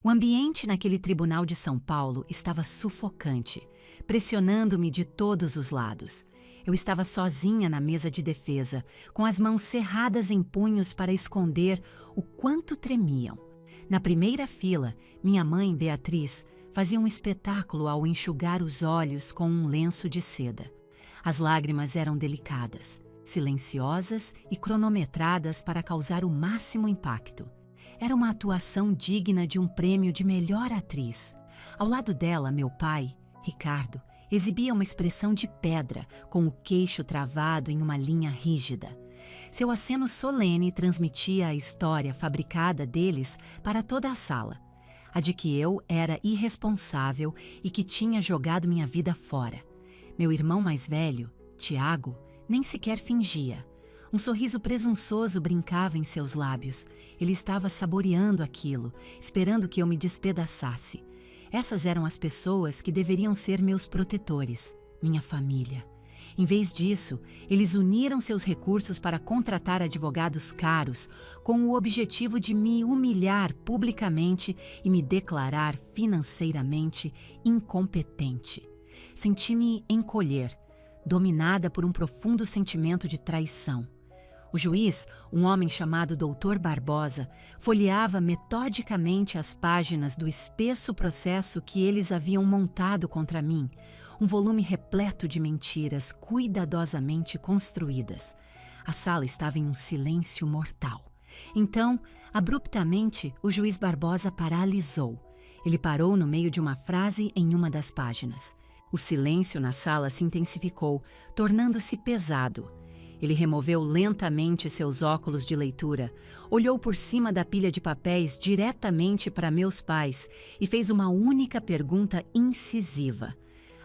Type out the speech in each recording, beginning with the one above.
O ambiente naquele tribunal de São Paulo estava sufocante, pressionando-me de todos os lados. Eu estava sozinha na mesa de defesa, com as mãos cerradas em punhos para esconder o quanto tremiam. Na primeira fila, minha mãe, Beatriz, fazia um espetáculo ao enxugar os olhos com um lenço de seda. As lágrimas eram delicadas, silenciosas e cronometradas para causar o máximo impacto. Era uma atuação digna de um prêmio de melhor atriz. Ao lado dela, meu pai, Ricardo, exibia uma expressão de pedra, com o queixo travado em uma linha rígida. Seu aceno solene transmitia a história fabricada deles para toda a sala. A de que eu era irresponsável e que tinha jogado minha vida fora. Meu irmão mais velho, Tiago, nem sequer fingia. Um sorriso presunçoso brincava em seus lábios. Ele estava saboreando aquilo, esperando que eu me despedaçasse. Essas eram as pessoas que deveriam ser meus protetores, minha família. Em vez disso, eles uniram seus recursos para contratar advogados caros, com o objetivo de me humilhar publicamente e me declarar financeiramente incompetente. Senti-me encolher, dominada por um profundo sentimento de traição. O juiz, um homem chamado Dr. Barbosa, folheava metodicamente as páginas do espesso processo que eles haviam montado contra mim, um volume repleto de mentiras cuidadosamente construídas. A sala estava em um silêncio mortal. Então, abruptamente, o juiz Barbosa paralisou. Ele parou no meio de uma frase em uma das páginas. O silêncio na sala se intensificou, tornando-se pesado. Ele removeu lentamente seus óculos de leitura, olhou por cima da pilha de papéis diretamente para meus pais e fez uma única pergunta incisiva.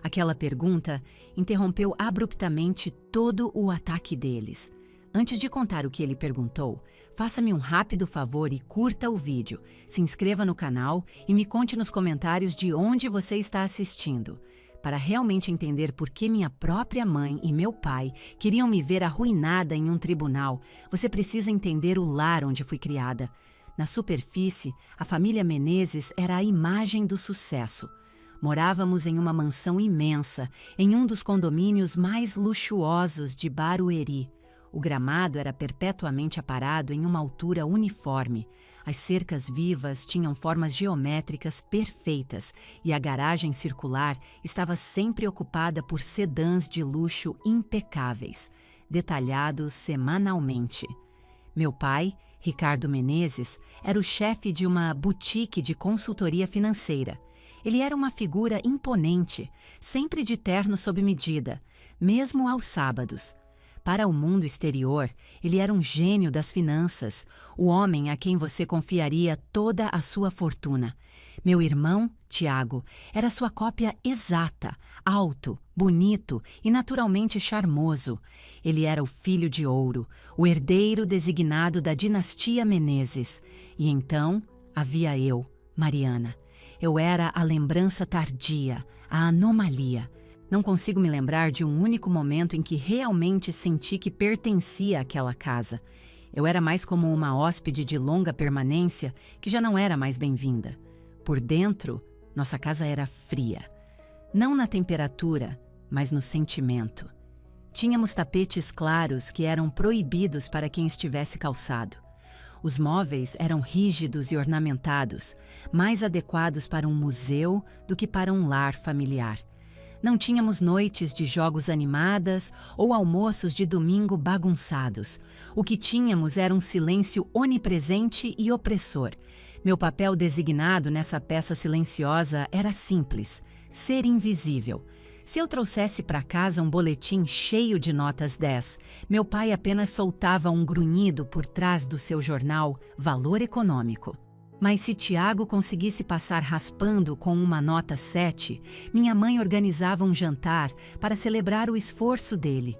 Aquela pergunta interrompeu abruptamente todo o ataque deles. Antes de contar o que ele perguntou, faça-me um rápido favor e curta o vídeo, se inscreva no canal e me conte nos comentários de onde você está assistindo. Para realmente entender por que minha própria mãe e meu pai queriam me ver arruinada em um tribunal, você precisa entender o lar onde fui criada. Na superfície, a família Menezes era a imagem do sucesso. Morávamos em uma mansão imensa, em um dos condomínios mais luxuosos de Barueri. O gramado era perpetuamente aparado em uma altura uniforme. As cercas vivas tinham formas geométricas perfeitas e a garagem circular estava sempre ocupada por sedãs de luxo impecáveis, detalhados semanalmente. Meu pai, Ricardo Menezes, era o chefe de uma boutique de consultoria financeira. Ele era uma figura imponente, sempre de terno sob medida, mesmo aos sábados. Para o mundo exterior, ele era um gênio das finanças, o homem a quem você confiaria toda a sua fortuna. Meu irmão, Tiago, era sua cópia exata, alto, bonito e naturalmente charmoso. Ele era o filho de ouro, o herdeiro designado da dinastia Menezes. E então havia eu, Mariana. Eu era a lembrança tardia, a anomalia. Não consigo me lembrar de um único momento em que realmente senti que pertencia àquela casa. Eu era mais como uma hóspede de longa permanência que já não era mais bem-vinda. Por dentro, nossa casa era fria. Não na temperatura, mas no sentimento. Tínhamos tapetes claros que eram proibidos para quem estivesse calçado. Os móveis eram rígidos e ornamentados, mais adequados para um museu do que para um lar familiar. Não tínhamos noites de jogos animadas ou almoços de domingo bagunçados. O que tínhamos era um silêncio onipresente e opressor. Meu papel designado nessa peça silenciosa era simples: ser invisível. Se eu trouxesse para casa um boletim cheio de notas 10, meu pai apenas soltava um grunhido por trás do seu jornal Valor Econômico. Mas se Tiago conseguisse passar raspando com uma nota 7, minha mãe organizava um jantar para celebrar o esforço dele.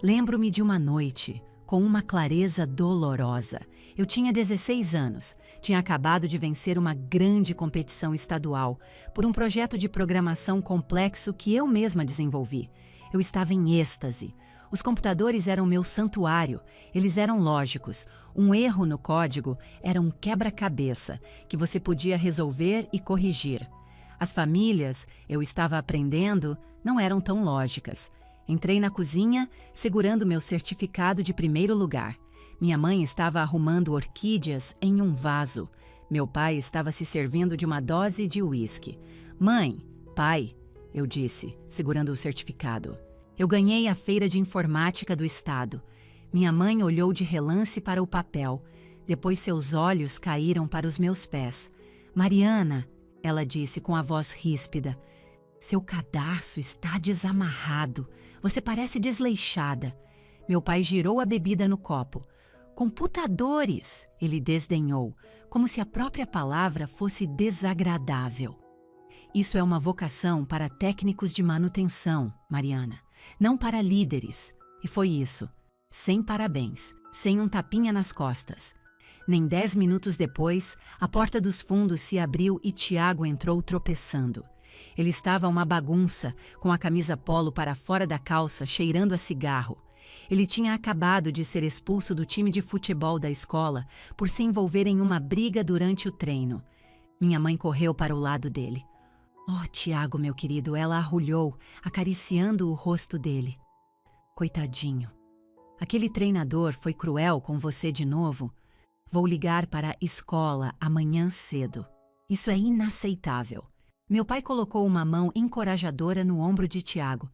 Lembro-me de uma noite, com uma clareza dolorosa. Eu tinha 16 anos, tinha acabado de vencer uma grande competição estadual por um projeto de programação complexo que eu mesma desenvolvi. Eu estava em êxtase. Os computadores eram meu santuário, eles eram lógicos. Um erro no código era um quebra-cabeça que você podia resolver e corrigir. As famílias, eu estava aprendendo, não eram tão lógicas. Entrei na cozinha, segurando meu certificado de primeiro lugar. Minha mãe estava arrumando orquídeas em um vaso. Meu pai estava se servindo de uma dose de uísque. Mãe, pai, eu disse, segurando o certificado. Eu ganhei a feira de informática do estado. Minha mãe olhou de relance para o papel. Depois seus olhos caíram para os meus pés. Mariana, ela disse com a voz ríspida, seu cadarço está desamarrado. Você parece desleixada. Meu pai girou a bebida no copo. Computadores, ele desdenhou, como se a própria palavra fosse desagradável. Isso é uma vocação para técnicos de manutenção, Mariana, não para líderes. E foi isso. Sem parabéns, sem um tapinha nas costas. Nem 10 minutos depois, a porta dos fundos se abriu e Tiago entrou tropeçando. Ele estava uma bagunça, com a camisa polo para fora da calça, cheirando a cigarro. Ele tinha acabado de ser expulso do time de futebol da escola por se envolver em uma briga durante o treino. Minha mãe correu para o lado dele. Oh, Tiago, meu querido, ela arrulhou, acariciando o rosto dele. Coitadinho. Aquele treinador foi cruel com você de novo? Vou ligar para a escola amanhã cedo. Isso é inaceitável. Meu pai colocou uma mão encorajadora no ombro de Tiago.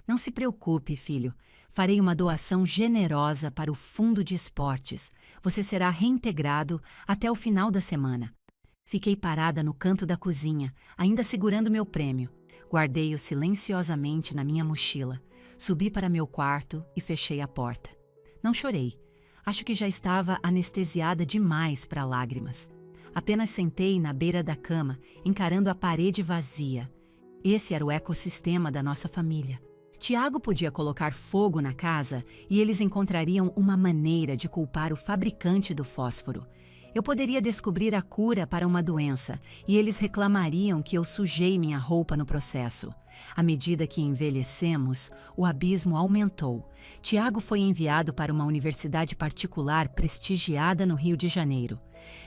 Não se preocupe, filho. Farei uma doação generosa para o fundo de esportes. Você será reintegrado até o final da semana. Fiquei parada no canto da cozinha, ainda segurando meu prêmio. Guardei-o silenciosamente na minha mochila. Subi para meu quarto e fechei a porta. Não chorei. Acho que já estava anestesiada demais para lágrimas. Apenas sentei na beira da cama, encarando a parede vazia. Esse era o ecossistema da nossa família. Tiago podia colocar fogo na casa e eles encontrariam uma maneira de culpar o fabricante do fósforo. Eu poderia descobrir a cura para uma doença e eles reclamariam que eu sujei minha roupa no processo. À medida que envelhecemos, o abismo aumentou. Tiago foi enviado para uma universidade particular prestigiada no Rio de Janeiro.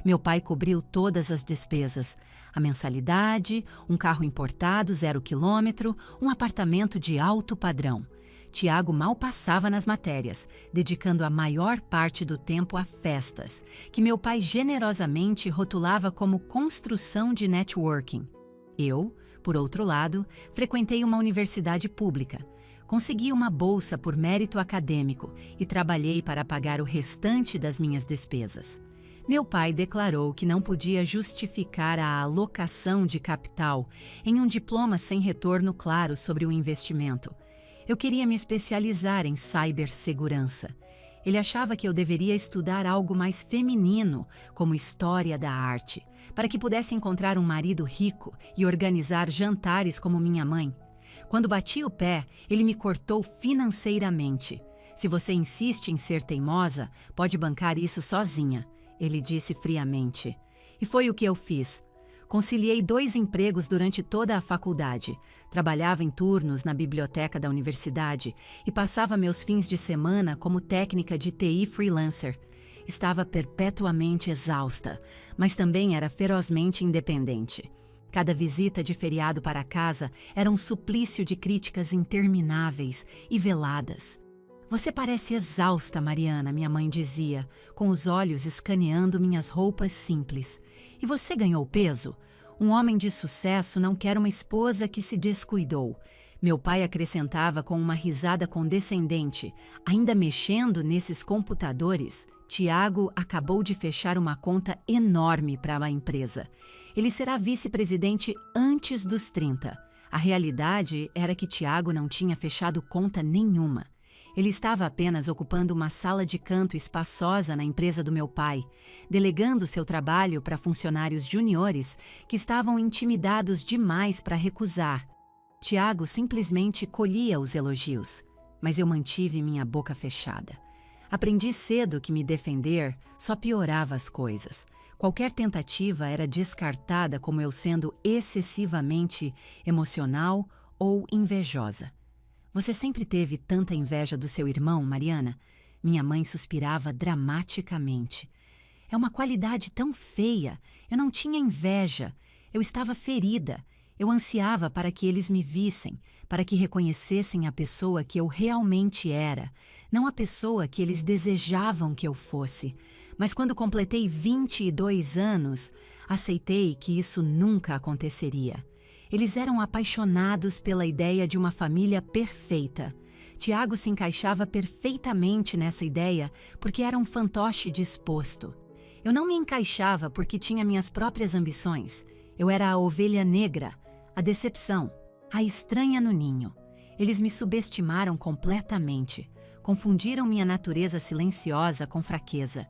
Meu pai cobriu todas as despesas. A mensalidade, um carro importado 0 quilômetro, um apartamento de alto padrão. Tiago mal passava nas matérias, dedicando a maior parte do tempo a festas, que meu pai generosamente rotulava como construção de networking. Eu, por outro lado, frequentei uma universidade pública. Consegui uma bolsa por mérito acadêmico e trabalhei para pagar o restante das minhas despesas. Meu pai declarou que não podia justificar a alocação de capital em um diploma sem retorno claro sobre o investimento. Eu queria me especializar em cibersegurança. Ele achava que eu deveria estudar algo mais feminino, como história da arte, para que pudesse encontrar um marido rico e organizar jantares como minha mãe. Quando bati o pé, ele me cortou financeiramente. Se você insiste em ser teimosa, pode bancar isso sozinha, ele disse friamente. E foi o que eu fiz. Conciliei 2 empregos durante toda a faculdade. Trabalhava em turnos na biblioteca da universidade e passava meus fins de semana como técnica de TI freelancer. Estava perpetuamente exausta, mas também era ferozmente independente. Cada visita de feriado para casa era um suplício de críticas intermináveis e veladas. Você parece exausta, Mariana, minha mãe dizia, com os olhos escaneando minhas roupas simples. E você ganhou peso? Um homem de sucesso não quer uma esposa que se descuidou. Meu pai acrescentava com uma risada condescendente. Ainda mexendo nesses computadores, Tiago acabou de fechar uma conta enorme para a empresa. Ele será vice-presidente antes dos 30. A realidade era que Tiago não tinha fechado conta nenhuma. Ele estava apenas ocupando uma sala de canto espaçosa na empresa do meu pai, delegando seu trabalho para funcionários juniores que estavam intimidados demais para recusar. Tiago simplesmente colhia os elogios, mas eu mantive minha boca fechada. Aprendi cedo que me defender só piorava as coisas. Qualquer tentativa era descartada como eu sendo excessivamente emocional ou invejosa. Você sempre teve tanta inveja do seu irmão, Mariana? Minha mãe suspirava dramaticamente. É uma qualidade tão feia. Eu não tinha inveja. Eu estava ferida. Eu ansiava para que eles me vissem, para que reconhecessem a pessoa que eu realmente era, não a pessoa que eles desejavam que eu fosse. Mas quando completei 22 anos, aceitei que isso nunca aconteceria. Eles eram apaixonados pela ideia de uma família perfeita. Tiago se encaixava perfeitamente nessa ideia porque era um fantoche disposto. Eu não me encaixava porque tinha minhas próprias ambições. Eu era a ovelha negra, a decepção, a estranha no ninho. Eles me subestimaram completamente. Confundiram minha natureza silenciosa com fraqueza.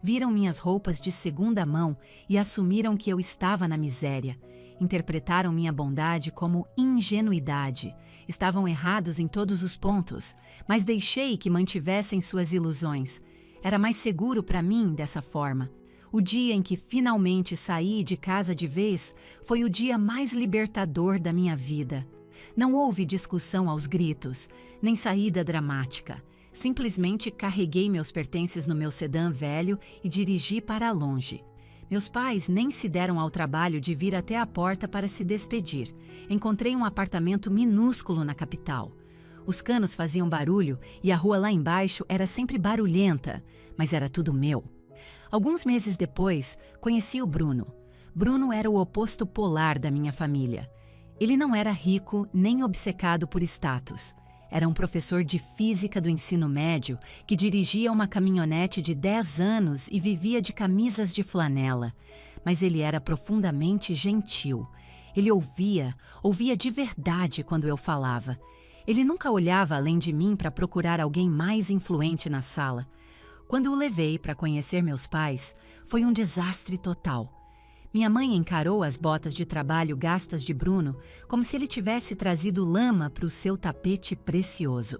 Viram minhas roupas de segunda mão e assumiram que eu estava na miséria. Interpretaram minha bondade como ingenuidade. Estavam errados em todos os pontos, mas deixei que mantivessem suas ilusões. Era mais seguro para mim dessa forma. O dia em que finalmente saí de casa de vez foi o dia mais libertador da minha vida. Não houve discussão aos gritos, nem saída dramática. Simplesmente carreguei meus pertences no meu sedã velho e dirigi para longe. Meus pais nem se deram ao trabalho de vir até a porta para se despedir. Encontrei um apartamento minúsculo na capital. Os canos faziam barulho e a rua lá embaixo era sempre barulhenta, mas era tudo meu. Alguns meses depois, conheci o Bruno. Bruno era o oposto polar da minha família. Ele não era rico nem obcecado por status. Era um professor de física do ensino médio que dirigia uma caminhonete de 10 anos e vivia de camisas de flanela. Mas ele era profundamente gentil. Ele ouvia de verdade quando eu falava. Ele nunca olhava além de mim para procurar alguém mais influente na sala. Quando o levei para conhecer meus pais, foi um desastre total. Minha mãe encarou as botas de trabalho gastas de Bruno como se ele tivesse trazido lama para o seu tapete precioso.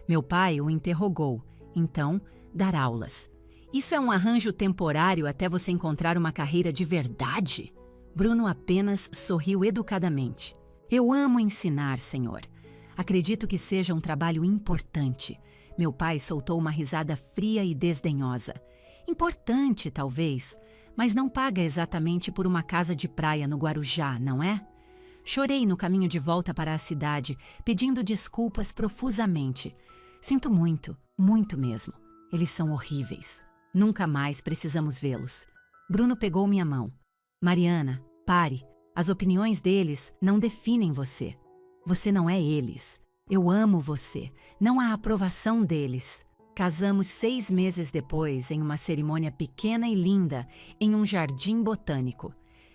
Meu pai o interrogou. Então, dar aulas. Isso é um arranjo temporário até você encontrar uma carreira de verdade? Bruno apenas sorriu educadamente. Eu amo ensinar, senhor. Acredito que seja um trabalho importante. Meu pai soltou uma risada fria e desdenhosa. Importante, talvez, mas não paga exatamente por uma casa de praia no Guarujá, não é? Chorei no caminho de volta para a cidade, pedindo desculpas profusamente. Sinto muito, muito mesmo. Eles são horríveis. Nunca mais precisamos vê-los. Bruno pegou minha mão. Mariana, pare. As opiniões deles não definem você. Você não é eles. Eu amo você. Não há aprovação deles. Casamos 6 meses depois em uma cerimônia pequena e linda em um jardim botânico.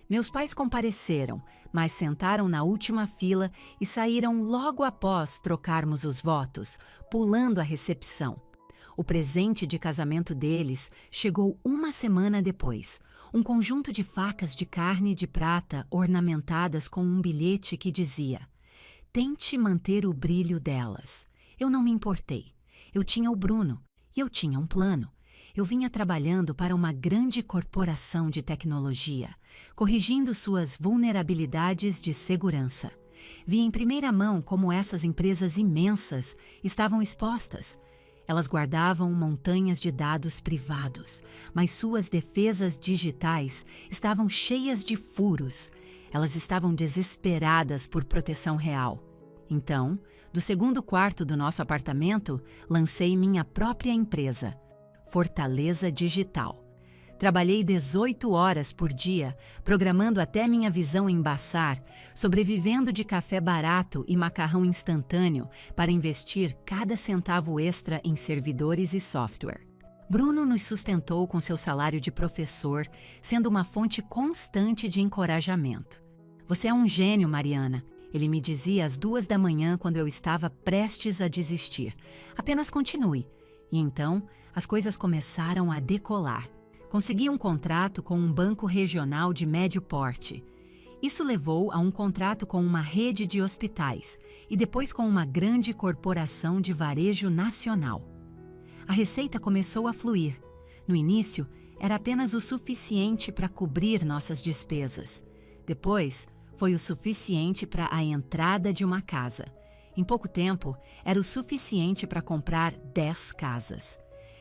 Meus pais compareceram, mas sentaram na última fila e saíram logo após trocarmos os votos, pulando a recepção. O presente de casamento deles chegou uma semana depois. Um conjunto de facas de carne de prata ornamentadas com um bilhete que dizia: "Tente manter o brilho delas." Eu não me importei. Eu tinha o Bruno e eu tinha um plano. Eu vinha trabalhando para uma grande corporação de tecnologia, corrigindo suas vulnerabilidades de segurança. Vi em primeira mão como essas empresas imensas estavam expostas. Elas guardavam montanhas de dados privados, mas suas defesas digitais estavam cheias de furos. Elas estavam desesperadas por proteção real. Então, do segundo quarto do nosso apartamento, lancei minha própria empresa, Fortaleza Digital. Trabalhei 18 horas por dia, programando até minha visão embaçar, sobrevivendo de café barato e macarrão instantâneo para investir cada centavo extra em servidores e software. Bruno nos sustentou com seu salário de professor, sendo uma fonte constante de encorajamento. "Você é um gênio, Mariana." Ele me dizia às 2 da manhã quando eu estava prestes a desistir. "Apenas continue." E então, as coisas começaram a decolar. Consegui um contrato com um banco regional de médio porte. Isso levou a um contrato com uma rede de hospitais e depois com uma grande corporação de varejo nacional. A receita começou a fluir. No início, era apenas o suficiente para cobrir nossas despesas. Depois, foi o suficiente para a entrada de uma casa. Em pouco tempo, era o suficiente para comprar 10 casas.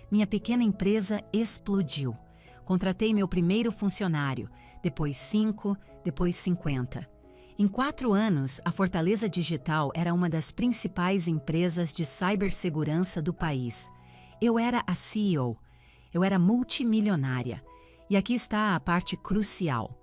Minha pequena empresa explodiu. Contratei meu primeiro funcionário, depois 5, depois 50. Em 4 anos, a Fortaleza Digital era uma das principais empresas de cibersegurança do país. Eu era a CEO. Eu era multimilionária. E aqui está a parte crucial.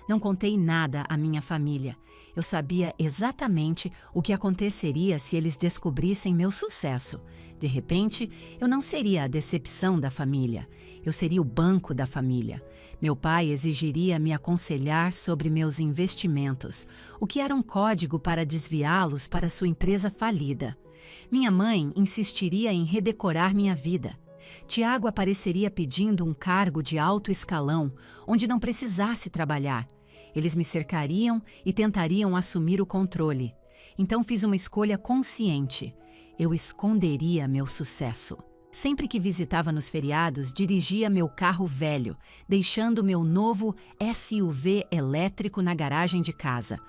Não contei nada à minha família. Eu sabia exatamente o que aconteceria se eles descobrissem meu sucesso. De repente, eu não seria a decepção da família. Eu seria o banco da família. Meu pai exigiria me aconselhar sobre meus investimentos, o que era um código para desviá-los para sua empresa falida. Minha mãe insistiria em redecorar minha vida. Tiago apareceria pedindo um cargo de alto escalão, onde não precisasse trabalhar. Eles me cercariam e tentariam assumir o controle. Então fiz uma escolha consciente. Eu esconderia meu sucesso. Sempre que visitava nos feriados, dirigia meu carro velho, deixando meu novo SUV elétrico na garagem de casa.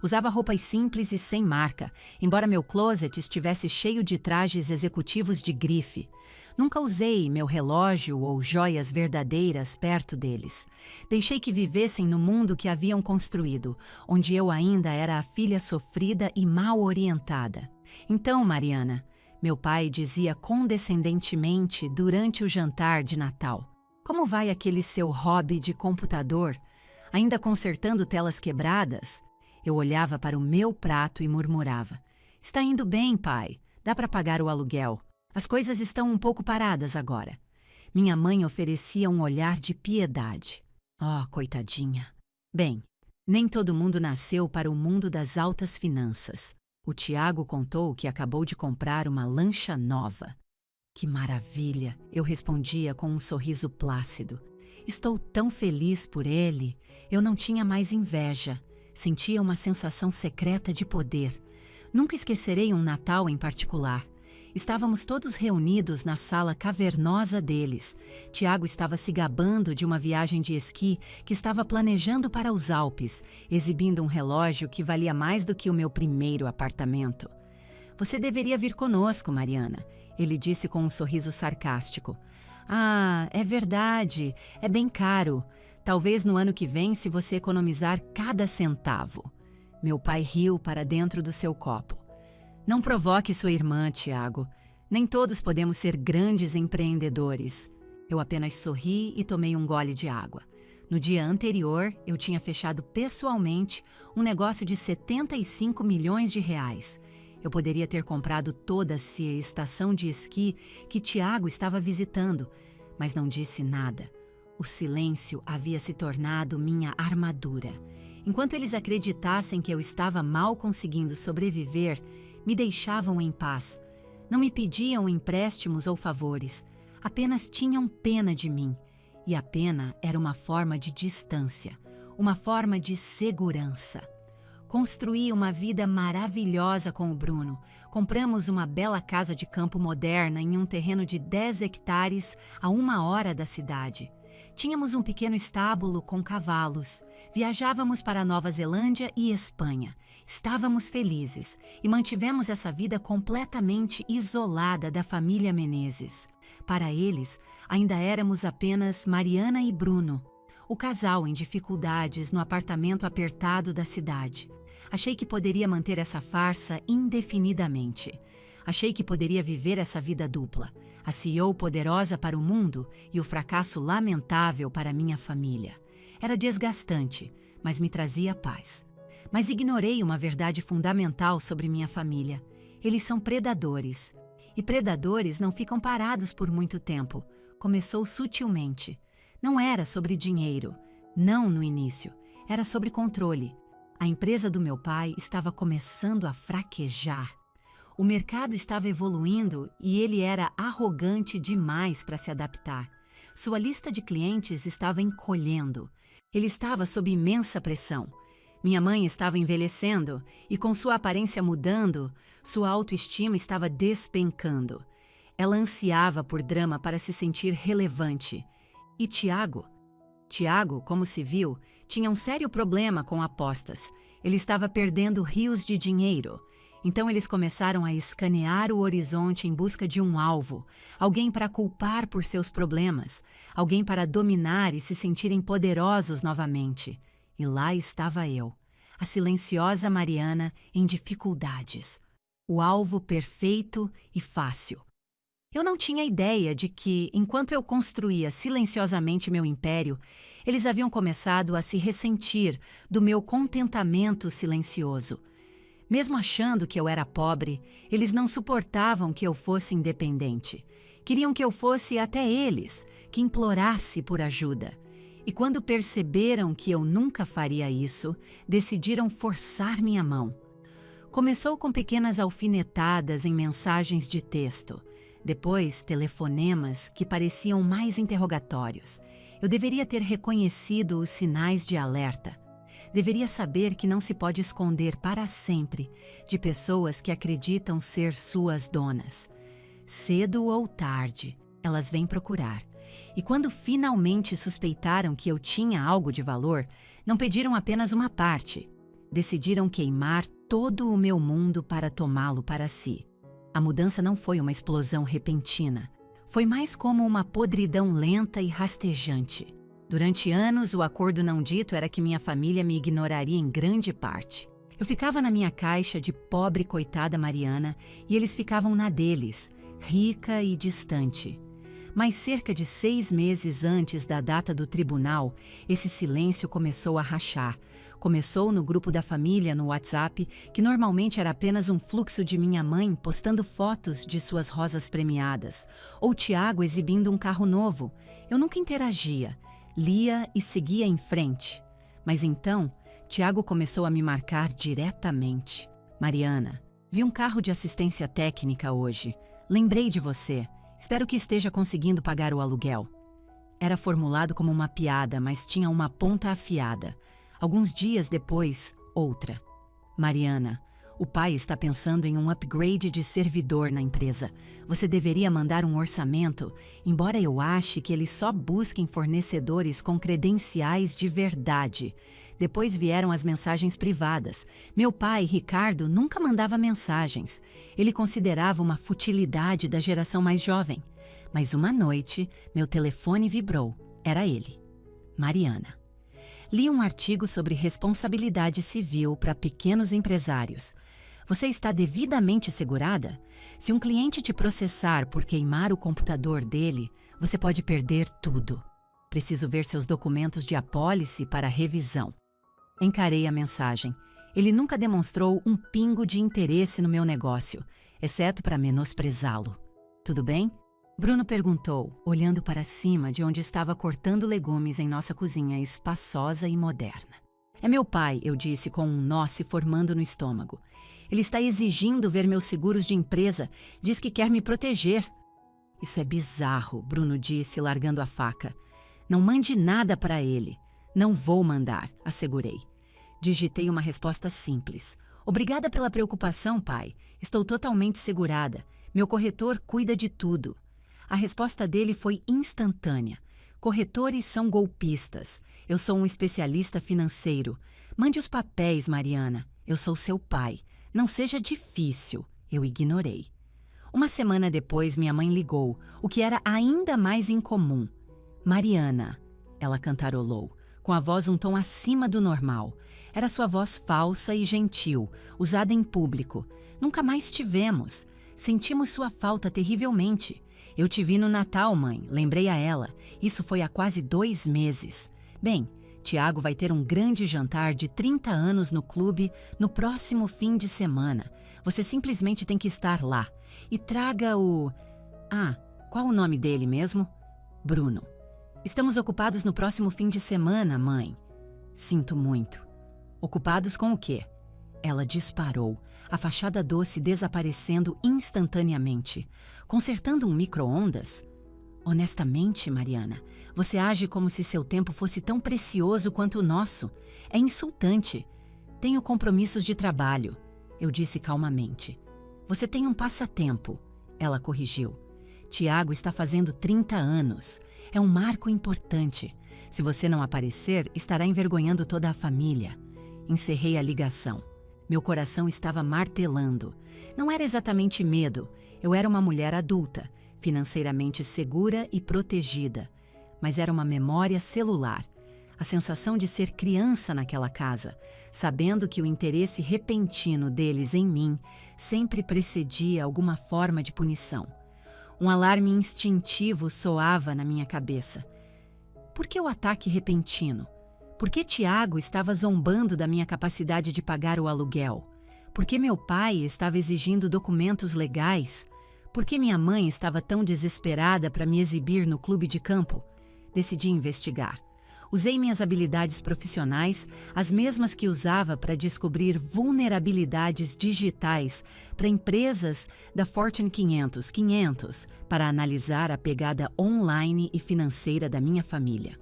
Usava roupas simples e sem marca, embora meu closet estivesse cheio de trajes executivos de grife. Nunca usei meu relógio ou joias verdadeiras perto deles. Deixei que vivessem no mundo que haviam construído, onde eu ainda era a filha sofrida e mal orientada. Então, Mariana, meu pai dizia condescendentemente durante o jantar de Natal: "Como vai aquele seu hobby de computador? Ainda consertando telas quebradas?" Eu olhava para o meu prato e murmurava: "Está indo bem, pai. Dá para pagar o aluguel. As coisas estão um pouco paradas agora." Minha mãe oferecia um olhar de piedade. Oh, coitadinha. Bem, nem todo mundo nasceu para o mundo das altas finanças. O Tiago contou que acabou de comprar uma lancha nova. "Que maravilha!" eu respondia com um sorriso plácido. "Estou tão feliz por ele." Eu não tinha mais inveja. Sentia uma sensação secreta de poder. Nunca esquecerei um Natal em particular. Estávamos todos reunidos na sala cavernosa deles. Tiago estava se gabando de uma viagem de esqui que estava planejando para os Alpes, exibindo um relógio que valia mais do que o meu primeiro apartamento. "Você deveria vir conosco, Mariana", ele disse com um sorriso sarcástico. "Ah, é verdade, é bem caro. Talvez no ano que vem, se você economizar cada centavo." Meu pai riu para dentro do seu copo. "Não provoque sua irmã, Tiago. Nem todos podemos ser grandes empreendedores." Eu apenas sorri e tomei um gole de água. No dia anterior, eu tinha fechado pessoalmente um negócio de 75 milhões de reais. Eu poderia ter comprado toda-se a estação de esqui que Tiago estava visitando, mas não disse nada. O silêncio havia se tornado minha armadura. Enquanto eles acreditassem que eu estava mal conseguindo sobreviver, me deixavam em paz. Não me pediam empréstimos ou favores, apenas tinham pena de mim. E a pena era uma forma de distância, uma forma de segurança. Construí uma vida maravilhosa com o Bruno. Compramos uma bela casa de campo moderna em um terreno de 10 hectares a 1 hora da cidade. Tínhamos um pequeno estábulo com cavalos. Viajávamos para Nova Zelândia e Espanha. Estávamos felizes e mantivemos essa vida completamente isolada da família Menezes. Para eles, ainda éramos apenas Mariana e Bruno, o casal em dificuldades no apartamento apertado da cidade. Achei que poderia manter essa farsa indefinidamente. Achei que poderia viver essa vida dupla, a CEO poderosa para o mundo e o fracasso lamentável para minha família. Era desgastante, mas me trazia paz. Mas ignorei uma verdade fundamental sobre minha família. Eles são predadores. E predadores não ficam parados por muito tempo. Começou sutilmente. Não era sobre dinheiro. Não no início. Era sobre controle. A empresa do meu pai estava começando a fraquejar. O mercado estava evoluindo e ele era arrogante demais para se adaptar. Sua lista de clientes estava encolhendo. Ele estava sob imensa pressão. Minha mãe estava envelhecendo e, com sua aparência mudando, sua autoestima estava despencando. Ela ansiava por drama para se sentir relevante. E Tiago? Tiago, como se viu, tinha um sério problema com apostas. Ele estava perdendo rios de dinheiro. Então eles começaram a escanear o horizonte em busca de um alvo, alguém para culpar por seus problemas, alguém para dominar e se sentirem poderosos novamente. E lá estava eu, a silenciosa Mariana em dificuldades, o alvo perfeito e fácil. Eu não tinha ideia de que, enquanto eu construía silenciosamente meu império, eles haviam começado a se ressentir do meu contentamento silencioso. Mesmo achando que eu era pobre, eles não suportavam que eu fosse independente. Queriam que eu fosse até eles, que implorasse por ajuda. E quando perceberam que eu nunca faria isso, decidiram forçar minha mão. Começou com pequenas alfinetadas em mensagens de texto. Depois, telefonemas que pareciam mais interrogatórios. Eu deveria ter reconhecido os sinais de alerta. Deveria saber que não se pode esconder para sempre de pessoas que acreditam ser suas donas. Cedo ou tarde, elas vêm procurar. E quando finalmente suspeitaram que eu tinha algo de valor, não pediram apenas uma parte. Decidiram queimar todo o meu mundo para tomá-lo para si. A mudança não foi uma explosão repentina. Foi mais como uma podridão lenta e rastejante. Durante anos, o acordo não dito era que minha família me ignoraria em grande parte. Eu ficava na minha caixa de pobre coitada Mariana e eles ficavam na deles, rica e distante. Mas cerca de 6 meses antes da data do tribunal, esse silêncio começou a rachar. Começou no grupo da família no WhatsApp, que normalmente era apenas um fluxo de minha mãe postando fotos de suas rosas premiadas, ou Tiago exibindo um carro novo. Eu nunca interagia. Lia e seguia em frente. Mas então, Tiago começou a me marcar diretamente. Mariana, vi um carro de assistência técnica hoje. Lembrei de você. Espero que esteja conseguindo pagar o aluguel. Era formulado como uma piada, mas tinha uma ponta afiada. Alguns dias depois, outra. Mariana, o pai está pensando em um upgrade de servidor na empresa. Você deveria mandar um orçamento, embora eu ache que eles só busquem fornecedores com credenciais de verdade. Depois vieram as mensagens privadas. Meu pai, Ricardo, nunca mandava mensagens. Ele considerava uma futilidade da geração mais jovem. Mas uma noite, meu telefone vibrou. Era ele. Mariana. Li um artigo sobre responsabilidade civil para pequenos empresários. Você está devidamente segurada? Se um cliente te processar por queimar o computador dele, você pode perder tudo. Preciso ver seus documentos de apólice para revisão. Encarei a mensagem. Ele nunca demonstrou um pingo de interesse no meu negócio, exceto para menosprezá-lo. Tudo bem? Bruno perguntou, olhando para cima de onde estava cortando legumes em nossa cozinha espaçosa e moderna. É meu pai, eu disse com um nó se formando no estômago. Ele está exigindo ver meus seguros de empresa, diz que quer me proteger. Isso é bizarro, Bruno disse, largando a faca. Não mande nada para ele. Não vou mandar, assegurei. Digitei uma resposta simples. Obrigada pela preocupação, pai. Estou totalmente segurada. Meu corretor cuida de tudo. A resposta dele foi instantânea. Corretores são golpistas. Eu sou um especialista financeiro. Mande os papéis, Mariana. Eu sou seu pai. Não seja difícil. Eu ignorei. Uma semana depois, minha mãe ligou, o que era ainda mais incomum. Mariana, ela cantarolou, com a voz um tom acima do normal. Era sua voz falsa e gentil, usada em público. Nunca mais tivemos. Sentimos sua falta terrivelmente. Eu te vi no Natal, mãe, lembrei a ela. Isso foi há quase 2 meses. Bem, Tiago vai ter um grande jantar de 30 anos no clube no próximo fim de semana. Você simplesmente tem que estar lá. E traga o... Ah, qual o nome dele mesmo? Bruno. Estamos ocupados no próximo fim de semana, mãe. Sinto muito. Ocupados com o quê? Ela disparou, a fachada doce desaparecendo instantaneamente. Consertando um micro-ondas? Honestamente, Mariana, você age como se seu tempo fosse tão precioso quanto o nosso. É insultante. Tenho compromissos de trabalho, eu disse calmamente. Você tem um passatempo, ela corrigiu. Tiago está fazendo 30 anos. É um marco importante. Se você não aparecer, estará envergonhando toda a família. Encerrei a ligação. Meu coração estava martelando. Não era exatamente medo, eu era uma mulher adulta, financeiramente segura e protegida, mas era uma memória celular. A sensação de ser criança naquela casa, sabendo que o interesse repentino deles em mim sempre precedia alguma forma de punição. Um alarme instintivo soava na minha cabeça. Por que o ataque repentino? Por que Tiago estava zombando da minha capacidade de pagar o aluguel? Por que meu pai estava exigindo documentos legais? Por que minha mãe estava tão desesperada para me exibir no clube de campo? Decidi investigar. Usei minhas habilidades profissionais, as mesmas que usava para descobrir vulnerabilidades digitais para empresas da Fortune 500, para analisar a pegada online e financeira da minha família.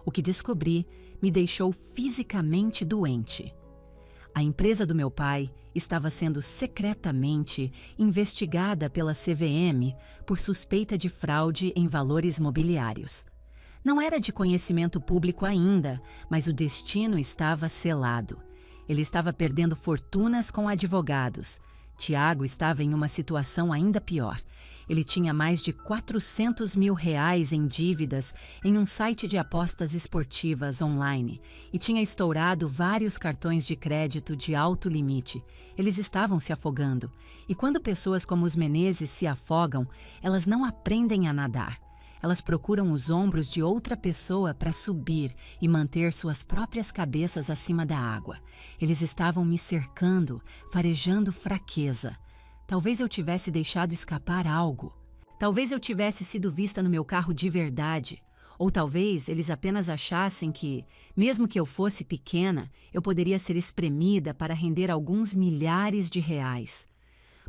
O que descobri me deixou fisicamente doente. A empresa do meu pai estava sendo secretamente investigada pela CVM por suspeita de fraude em valores mobiliários. Não era de conhecimento público ainda, mas o destino estava selado. Ele estava perdendo fortunas com advogados. Tiago estava em uma situação ainda pior. Ele tinha mais de R$400 mil em dívidas em um site de apostas esportivas online e tinha estourado vários cartões de crédito de alto limite. Eles estavam se afogando. E quando pessoas como os Menezes se afogam, elas não aprendem a nadar. Elas procuram os ombros de outra pessoa para subir e manter suas próprias cabeças acima da água. Eles estavam me cercando, farejando fraqueza. Talvez eu tivesse deixado escapar algo. Talvez eu tivesse sido vista no meu carro de verdade. Ou talvez eles apenas achassem que, mesmo que eu fosse pequena, eu poderia ser espremida para render alguns milhares de reais.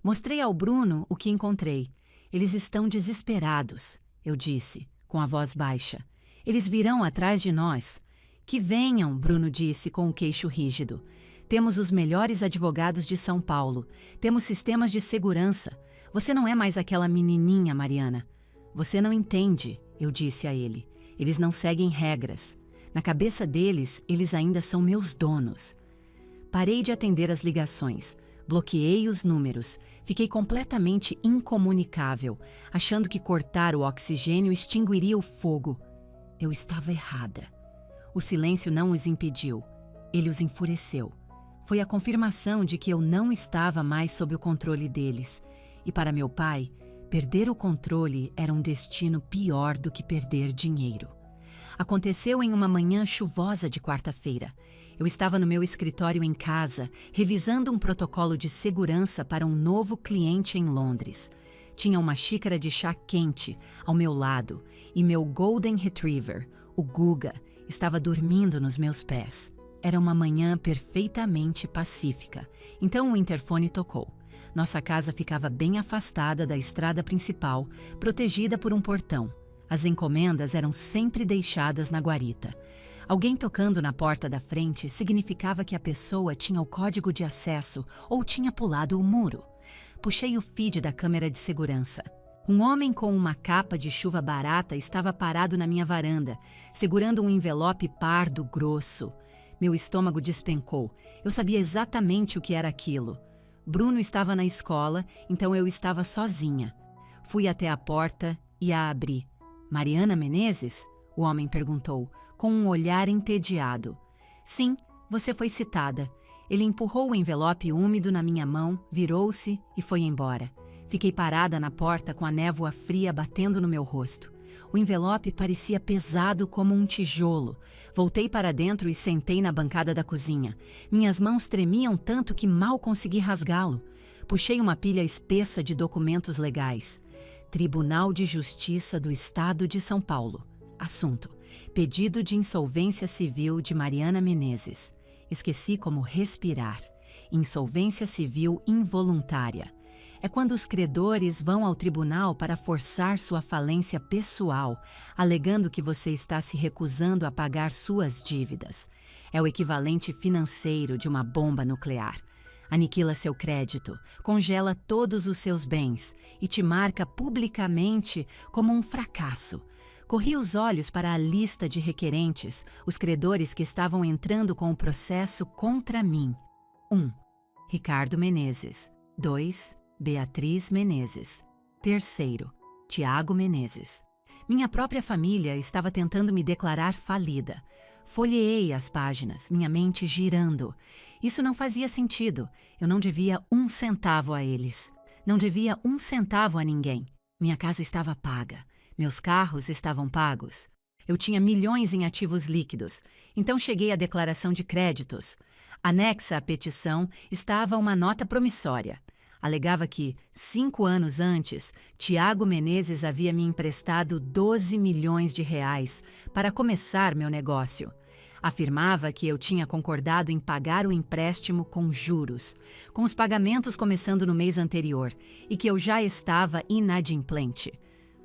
Mostrei ao Bruno o que encontrei. Eles estão desesperados. Eu disse, com a voz baixa. Eles virão atrás de nós. Que venham, Bruno disse com o queixo rígido. Temos os melhores advogados de São Paulo. Temos sistemas de segurança. Você não é mais aquela menininha, Mariana. Você não entende, eu disse a ele. Eles não seguem regras. Na cabeça deles, eles ainda são meus donos. Parei de atender as ligações. Bloqueei os números. Fiquei completamente incomunicável, achando que cortar o oxigênio extinguiria o fogo. Eu estava errada. O silêncio não os impediu. Ele os enfureceu. Foi a confirmação de que eu não estava mais sob o controle deles. E para meu pai, perder o controle era um destino pior do que perder dinheiro. Aconteceu em uma manhã chuvosa de quarta-feira. Eu estava no meu escritório em casa, revisando um protocolo de segurança para um novo cliente em Londres. Tinha uma xícara de chá quente ao meu lado e meu Golden Retriever, o Guga, estava dormindo nos meus pés. Era uma manhã perfeitamente pacífica, então o interfone tocou. Nossa casa ficava bem afastada da estrada principal, protegida por um portão. As encomendas eram sempre deixadas na guarita. Alguém tocando na porta da frente significava que a pessoa tinha o código de acesso ou tinha pulado o muro. Puxei o feed da câmera de segurança. Um homem com uma capa de chuva barata estava parado na minha varanda, segurando um envelope pardo grosso. Meu estômago despencou. Eu sabia exatamente o que era aquilo. Bruno estava na escola, então eu estava sozinha. Fui até a porta e a abri. Mariana Menezes? O homem perguntou, com um olhar entediado. Sim, você foi citada. Ele empurrou o envelope úmido na minha mão, virou-se e foi embora. Fiquei parada na porta com a névoa fria batendo no meu rosto. O envelope parecia pesado como um tijolo. Voltei para dentro e sentei na bancada da cozinha. Minhas mãos tremiam tanto que mal consegui rasgá-lo. Puxei uma pilha espessa de documentos legais. Tribunal de Justiça do Estado de São Paulo. Assunto: pedido de insolvência civil de Mariana Menezes. Esqueci como respirar. Insolvência civil involuntária. É quando os credores vão ao tribunal para forçar sua falência pessoal, alegando que você está se recusando a pagar suas dívidas. É o equivalente financeiro de uma bomba nuclear. Aniquila seu crédito, congela todos os seus bens e te marca publicamente como um fracasso. Corri os olhos para a lista de requerentes, os credores que estavam entrando com o processo contra mim. 1. Ricardo Menezes. 2. Beatriz Menezes. 3. Tiago Menezes. Minha própria família estava tentando me declarar falida. Folheei as páginas, minha mente girando. Isso não fazia sentido. Eu não devia 1 centavo a eles. Não devia 1 centavo a ninguém. Minha casa estava paga. Meus carros estavam pagos. Eu tinha milhões em ativos líquidos. Então cheguei à declaração de créditos. Anexa à petição estava uma nota promissória. Alegava que, 5 anos antes, Tiago Menezes havia me emprestado 12 milhões de reais para começar meu negócio. Afirmava que eu tinha concordado em pagar o empréstimo com juros, com os pagamentos começando no mês anterior, e que eu já estava inadimplente.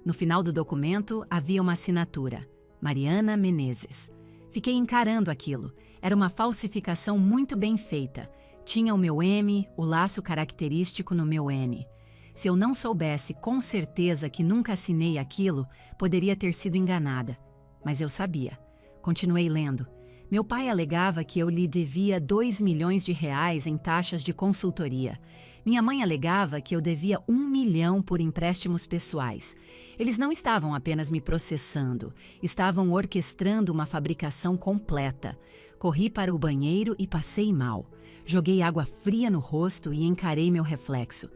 No final do documento havia uma assinatura: Mariana Menezes. Fiquei encarando aquilo. Era uma falsificação muito bem feita. Tinha o meu M, o laço característico no meu N. Se eu não soubesse com certeza que nunca assinei aquilo, poderia ter sido enganada. Mas eu sabia. Continuei lendo. Meu pai alegava que eu lhe devia 2 milhões de reais em taxas de consultoria. Minha mãe alegava que eu devia 1 milhão por empréstimos pessoais. Eles não estavam apenas me processando, estavam orquestrando uma fabricação completa. Corri para o banheiro e passei mal. Joguei água fria no rosto e encarei meu reflexo.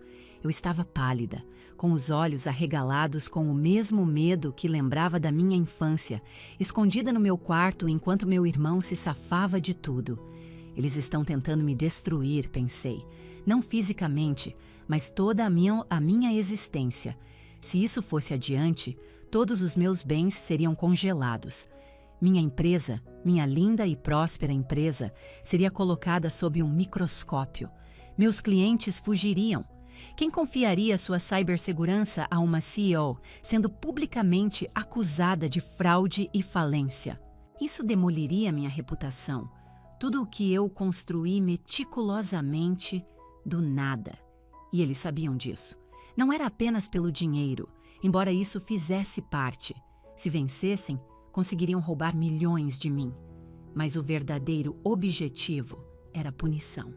Eu estava pálida, com os olhos arregalados com o mesmo medo que lembrava da minha infância, escondida no meu quarto enquanto meu irmão se safava de tudo. Eles estão tentando me destruir, pensei. Não fisicamente, mas toda a minha existência. Se isso fosse adiante, todos os meus bens seriam congelados. Minha empresa, minha linda e próspera empresa, seria colocada sob um microscópio. Meus clientes fugiriam. Quem confiaria sua cibersegurança a uma CEO, sendo publicamente acusada de fraude e falência? Isso demoliria minha reputação. Tudo o que eu construí meticulosamente do nada. E eles sabiam disso. Não era apenas pelo dinheiro, embora isso fizesse parte. Se vencessem, conseguiriam roubar milhões de mim. Mas o verdadeiro objetivo era punição.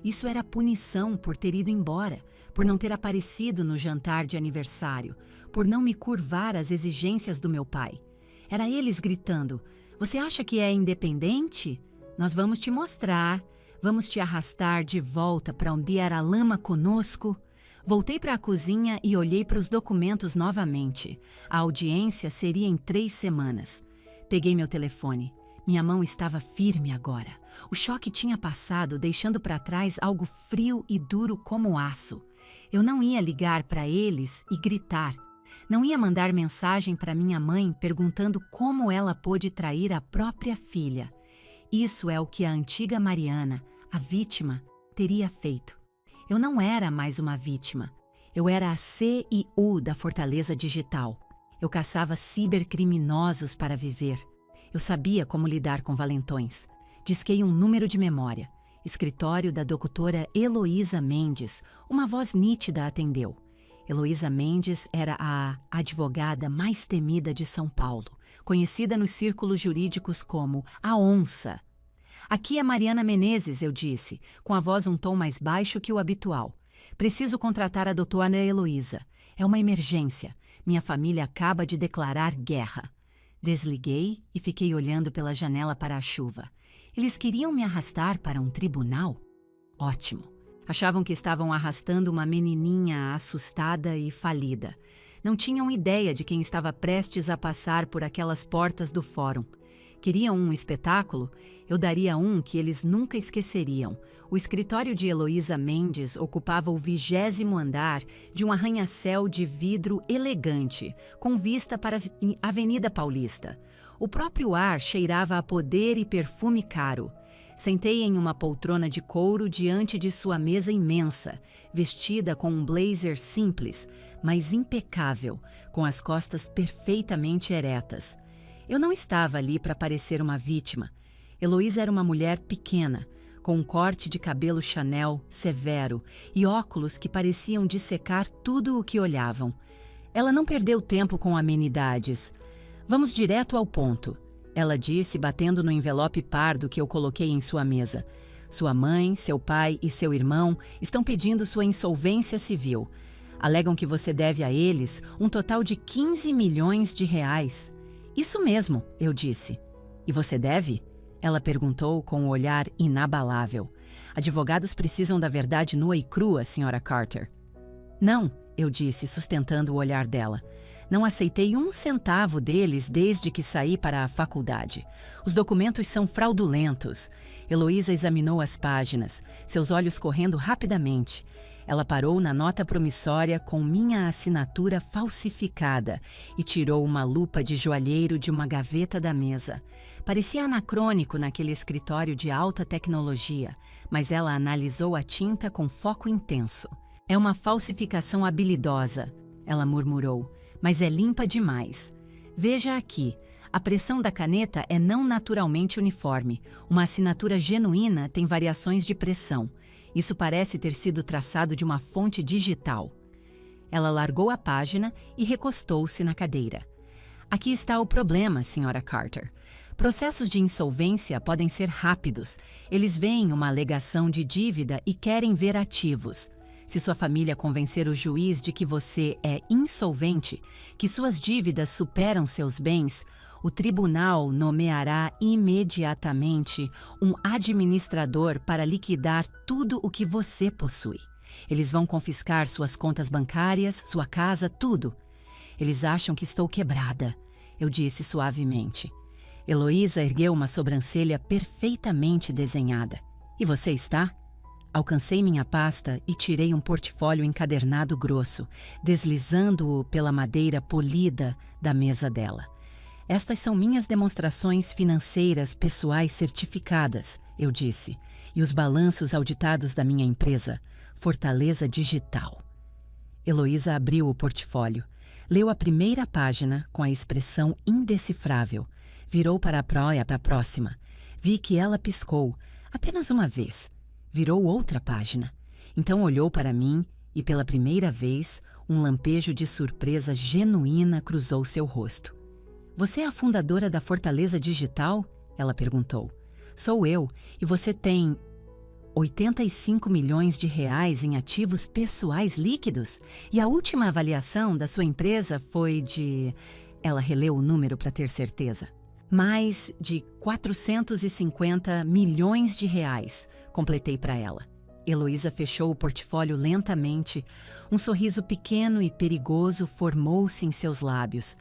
Isso era punição por ter ido embora, por não ter aparecido no jantar de aniversário, por não me curvar às exigências do meu pai. Era eles gritando: "Você acha que é independente? Nós vamos te mostrar, vamos te arrastar de volta para onde era a lama conosco." Voltei para a cozinha e olhei para os documentos novamente. A audiência seria em 3 semanas. Peguei meu telefone. Minha mão estava firme agora. O choque tinha passado, deixando para trás algo frio e duro como aço. Eu não ia ligar para eles e gritar. Não ia mandar mensagem para minha mãe perguntando como ela pôde trair a própria filha. Isso é o que a antiga Mariana, a vítima, teria feito. Eu não era mais uma vítima. Eu era a CEO da Fortaleza Digital. Eu caçava cibercriminosos para viver. Eu sabia como lidar com valentões. Disquei um número de memória. Escritório da doutora Heloísa Mendes. Uma voz nítida atendeu. Heloísa Mendes era a advogada mais temida de São Paulo, conhecida nos círculos jurídicos como a Onça. "Aqui é Mariana Menezes", eu disse, com a voz um tom mais baixo que o habitual. "Preciso contratar a doutora Heloísa. É uma emergência. Minha família acaba de declarar guerra." Desliguei e fiquei olhando pela janela para a chuva. Eles queriam me arrastar para um tribunal? Ótimo. Achavam que estavam arrastando uma menininha assustada e falida. Não tinham ideia de quem estava prestes a passar por aquelas portas do fórum. Queriam um espetáculo? Eu daria um que eles nunca esqueceriam. O escritório de Heloísa Mendes ocupava o 20º andar de um arranha-céu de vidro elegante, com vista para a Avenida Paulista. O próprio ar cheirava a poder e perfume caro. Sentei em uma poltrona de couro diante de sua mesa imensa, vestida com um blazer simples, mas impecável, com as costas perfeitamente eretas. Eu não estava ali para parecer uma vítima. Heloísa era uma mulher pequena, com um corte de cabelo Chanel severo e óculos que pareciam dissecar tudo o que olhavam. Ela não perdeu tempo com amenidades. "Vamos direto ao ponto", ela disse, batendo no envelope pardo que eu coloquei em sua mesa. Sua mãe, seu pai e seu irmão estão pedindo sua insolvência civil. Alegam que você deve a eles um total de 15 milhões de reais. Isso mesmo, eu disse. E você deve? Ela perguntou com um olhar inabalável. Advogados precisam da verdade nua e crua, Sra. Carter. Não, eu disse, sustentando o olhar dela. Não aceitei um centavo deles desde que saí para a faculdade. Os documentos são fraudulentos. Heloísa examinou as páginas, seus olhos correndo rapidamente. Ela parou na nota promissória com minha assinatura falsificada e tirou uma lupa de joalheiro de uma gaveta da mesa. Parecia anacrônico naquele escritório de alta tecnologia, mas ela analisou a tinta com foco intenso. É uma falsificação habilidosa, ela murmurou, mas é limpa demais. Veja aqui, a pressão da caneta é não naturalmente uniforme. Uma assinatura genuína tem variações de pressão. Isso parece ter sido traçado de uma fonte digital. Ela largou a página e recostou-se na cadeira. Aqui está o problema, Sra. Carter. Processos de insolvência podem ser rápidos. Eles veem uma alegação de dívida e querem ver ativos. Se sua família convencer o juiz de que você é insolvente, que suas dívidas superam seus bens, o tribunal nomeará imediatamente um administrador para liquidar tudo o que você possui. Eles vão confiscar suas contas bancárias, sua casa, tudo. Eles acham que estou quebrada, eu disse suavemente. Heloísa ergueu uma sobrancelha perfeitamente desenhada. E você está? Alcancei minha pasta e tirei um portfólio encadernado grosso, deslizando-o pela madeira polida da mesa dela. Estas são minhas demonstrações financeiras pessoais certificadas, eu disse, e os balanços auditados da minha empresa, Fortaleza Digital. Heloísa abriu o portfólio, leu a primeira página com a expressão indecifrável, virou para a próxima. Vi que ela piscou, apenas uma vez. Virou outra página. Então olhou para mim e, pela primeira vez, um lampejo de surpresa genuína cruzou seu rosto. Você é a fundadora da Fortaleza Digital? Ela perguntou. Sou eu, e você tem 85 milhões de reais em ativos pessoais líquidos? E a última avaliação da sua empresa foi de... Ela releu o número para ter certeza. Mais de 450 milhões de reais, completei para ela. Heloísa fechou o portfólio lentamente. Um sorriso pequeno e perigoso formou-se em seus lábios.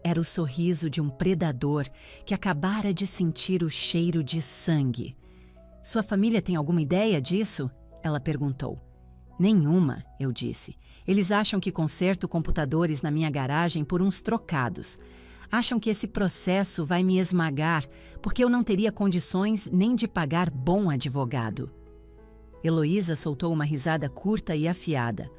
Era o sorriso de um predador que acabara de sentir o cheiro de sangue. Sua família tem alguma ideia disso? Ela perguntou. Nenhuma, eu disse. Eles acham que conserto computadores na minha garagem por uns trocados. Acham que esse processo vai me esmagar porque eu não teria condições nem de pagar bom advogado. Heloísa soltou uma risada curta e afiada.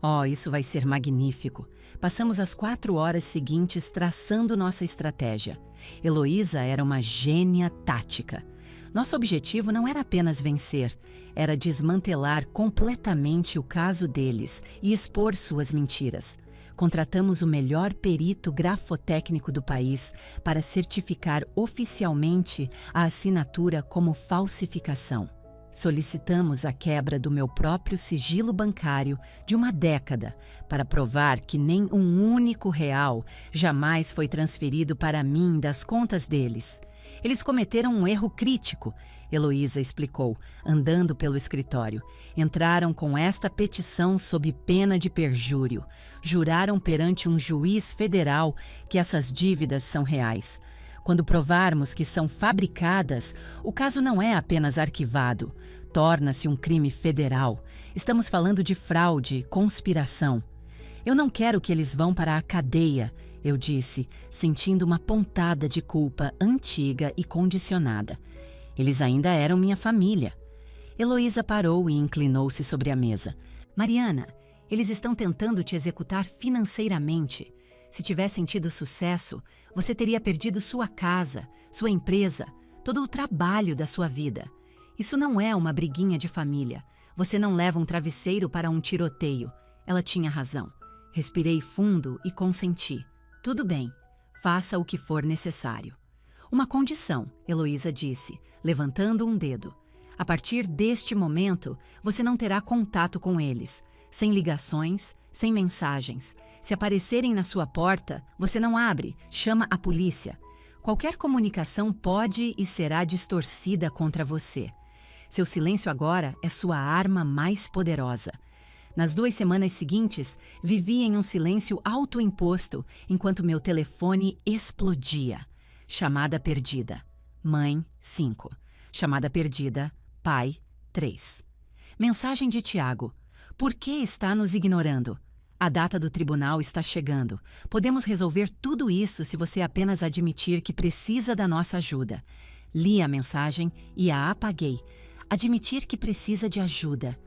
Oh, isso vai ser magnífico. Passamos as 4 horas seguintes traçando nossa estratégia. Heloísa era uma gênia tática. Nosso objetivo não era apenas vencer, era desmantelar completamente o caso deles e expor suas mentiras. Contratamos o melhor perito grafotécnico do país para certificar oficialmente a assinatura como falsificação. Solicitamos a quebra do meu próprio sigilo bancário de uma década para provar que nem um único real jamais foi transferido para mim das contas deles. Eles cometeram um erro crítico, Heloísa explicou, andando pelo escritório. Entraram com esta petição sob pena de perjúrio. Juraram perante um juiz federal que essas dívidas são reais. Quando provarmos que são fabricadas, o caso não é apenas arquivado. Torna-se um crime federal. Estamos falando de fraude, conspiração. Eu não quero que eles vão para a cadeia, eu disse, sentindo uma pontada de culpa antiga e condicionada. Eles ainda eram minha família. Heloísa parou e inclinou-se sobre a mesa. Mariana, eles estão tentando te executar financeiramente. Se tivessem tido sucesso, você teria perdido sua casa, sua empresa, todo o trabalho da sua vida. Isso não é uma briguinha de família. Você não leva um travesseiro para um tiroteio. Ela tinha razão. Respirei fundo e consenti. Tudo bem, faça o que for necessário. Uma condição, Heloísa disse, levantando um dedo. A partir deste momento, você não terá contato com eles, sem ligações, sem mensagens. Se aparecerem na sua porta, você não abre, chama a polícia. Qualquer comunicação pode e será distorcida contra você. Seu silêncio agora é sua arma mais poderosa. Nas 2 semanas seguintes, vivi em um silêncio autoimposto enquanto meu telefone explodia. Chamada perdida. Mãe, 5. Chamada perdida. Pai, 3. Mensagem de Tiago. Por que está nos ignorando? A data do tribunal está chegando. Podemos resolver tudo isso se você apenas admitir que precisa da nossa ajuda. Li a mensagem e a apaguei. Admitir que precisa de ajuda.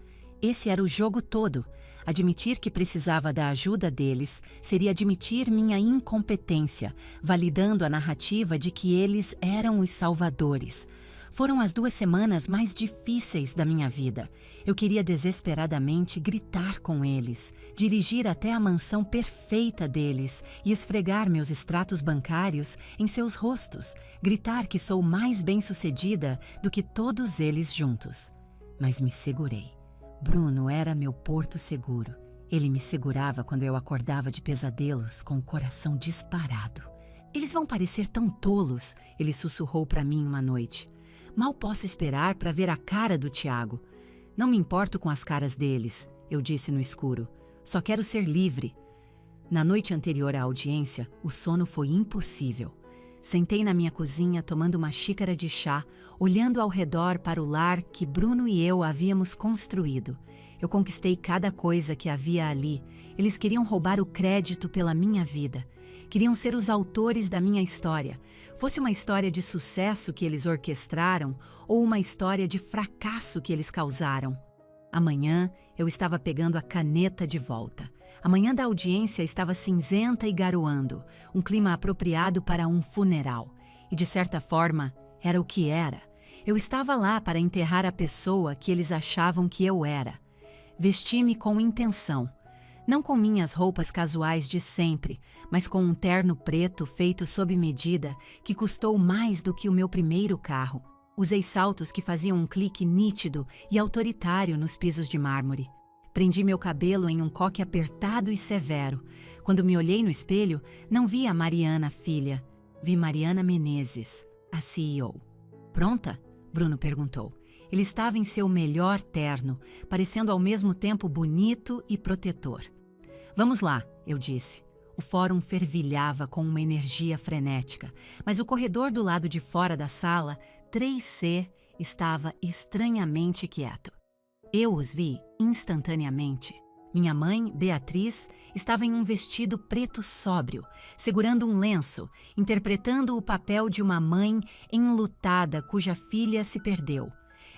Esse era o jogo todo. Admitir que precisava da ajuda deles seria admitir minha incompetência, validando a narrativa de que eles eram os salvadores. Foram as 2 semanas mais difíceis da minha vida. Eu queria desesperadamente gritar com eles, dirigir até a mansão perfeita deles e esfregar meus extratos bancários em seus rostos, gritar que sou mais bem-sucedida do que todos eles juntos. Mas me segurei. Bruno era meu porto seguro. Ele me segurava quando eu acordava de pesadelos com o coração disparado. Eles vão parecer tão tolos, ele sussurrou para mim uma noite. Mal posso esperar para ver a cara do Tiago. Não me importo com as caras deles, eu disse no escuro. Só quero ser livre. Na noite anterior à audiência, o sono foi impossível. Sentei na minha cozinha tomando uma xícara de chá, olhando ao redor para o lar que Bruno e eu havíamos construído. Eu conquistei cada coisa que havia ali. Eles queriam roubar o crédito pela minha vida. Queriam ser os autores da minha história. Fosse uma história de sucesso que eles orquestraram ou uma história de fracasso que eles causaram. Amanhã, eu estava pegando a caneta de volta. A manhã da audiência estava cinzenta e garoando, um clima apropriado para um funeral. E, de certa forma, era o que era. Eu estava lá para enterrar a pessoa que eles achavam que eu era. Vesti-me com intenção. Não com minhas roupas casuais de sempre, mas com um terno preto feito sob medida que custou mais do que o meu primeiro carro. Usei saltos que faziam um clique nítido e autoritário nos pisos de mármore. Prendi meu cabelo em um coque apertado e severo. Quando me olhei no espelho, não vi a Mariana filha. Vi Mariana Menezes, a CEO. Pronta? Bruno perguntou. Ele estava em seu melhor terno, parecendo ao mesmo tempo bonito e protetor. Vamos lá, eu disse. O fórum fervilhava com uma energia frenética, mas o corredor do lado de fora da sala, 3C, estava estranhamente quieto. Eu os vi instantaneamente. Minha mãe, Beatriz, estava em um vestido preto sóbrio, segurando um lenço, interpretando o papel de uma mãe enlutada cuja filha se perdeu.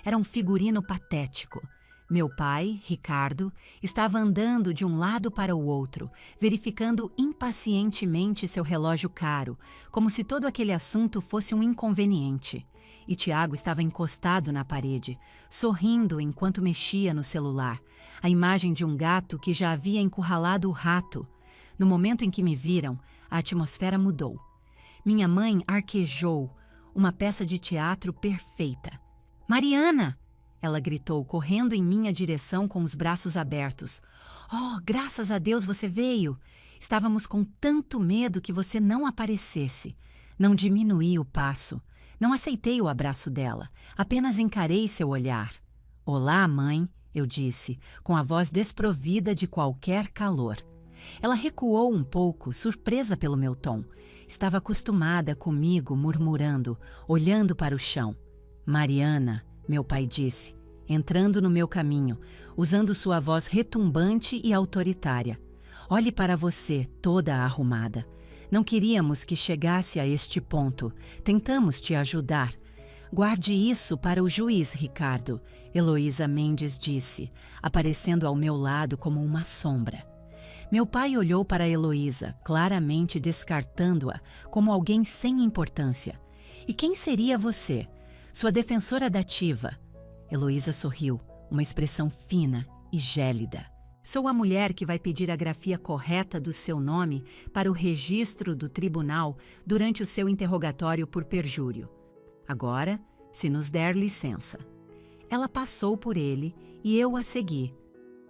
Era um figurino patético. Meu pai, Ricardo, estava andando de um lado para o outro, verificando impacientemente seu relógio caro, como se todo aquele assunto fosse um inconveniente. E Tiago estava encostado na parede, sorrindo enquanto mexia no celular, a imagem de um gato que já havia encurralado o rato. No momento em que me viram, a atmosfera mudou. Minha mãe arquejou, uma peça de teatro perfeita. "Mariana!" Ela gritou, correndo em minha direção com os braços abertos. "Oh, graças a Deus você veio! Estávamos com tanto medo que você não aparecesse." Não diminuí o passo. Não aceitei o abraço dela. Apenas encarei seu olhar. "Olá, mãe", eu disse, com a voz desprovida de qualquer calor. Ela recuou um pouco, surpresa pelo meu tom. Estava acostumada comigo, murmurando, olhando para o chão. "Mariana", meu pai disse, entrando no meu caminho, usando sua voz retumbante e autoritária. "Olhe para você, toda arrumada. Não queríamos que chegasse a este ponto. Tentamos te ajudar. Guarde isso para o juiz, Ricardo", Heloísa Mendes disse, aparecendo ao meu lado como uma sombra. Meu pai olhou para Heloísa, claramente descartando-a como alguém sem importância. "E quem seria você? Sua defensora dativa." Heloísa sorriu, uma expressão fina e gélida. "Sou a mulher que vai pedir a grafia correta do seu nome para o registro do tribunal durante o seu interrogatório por perjúrio. Agora, se nos der licença." Ela passou por ele e eu a segui.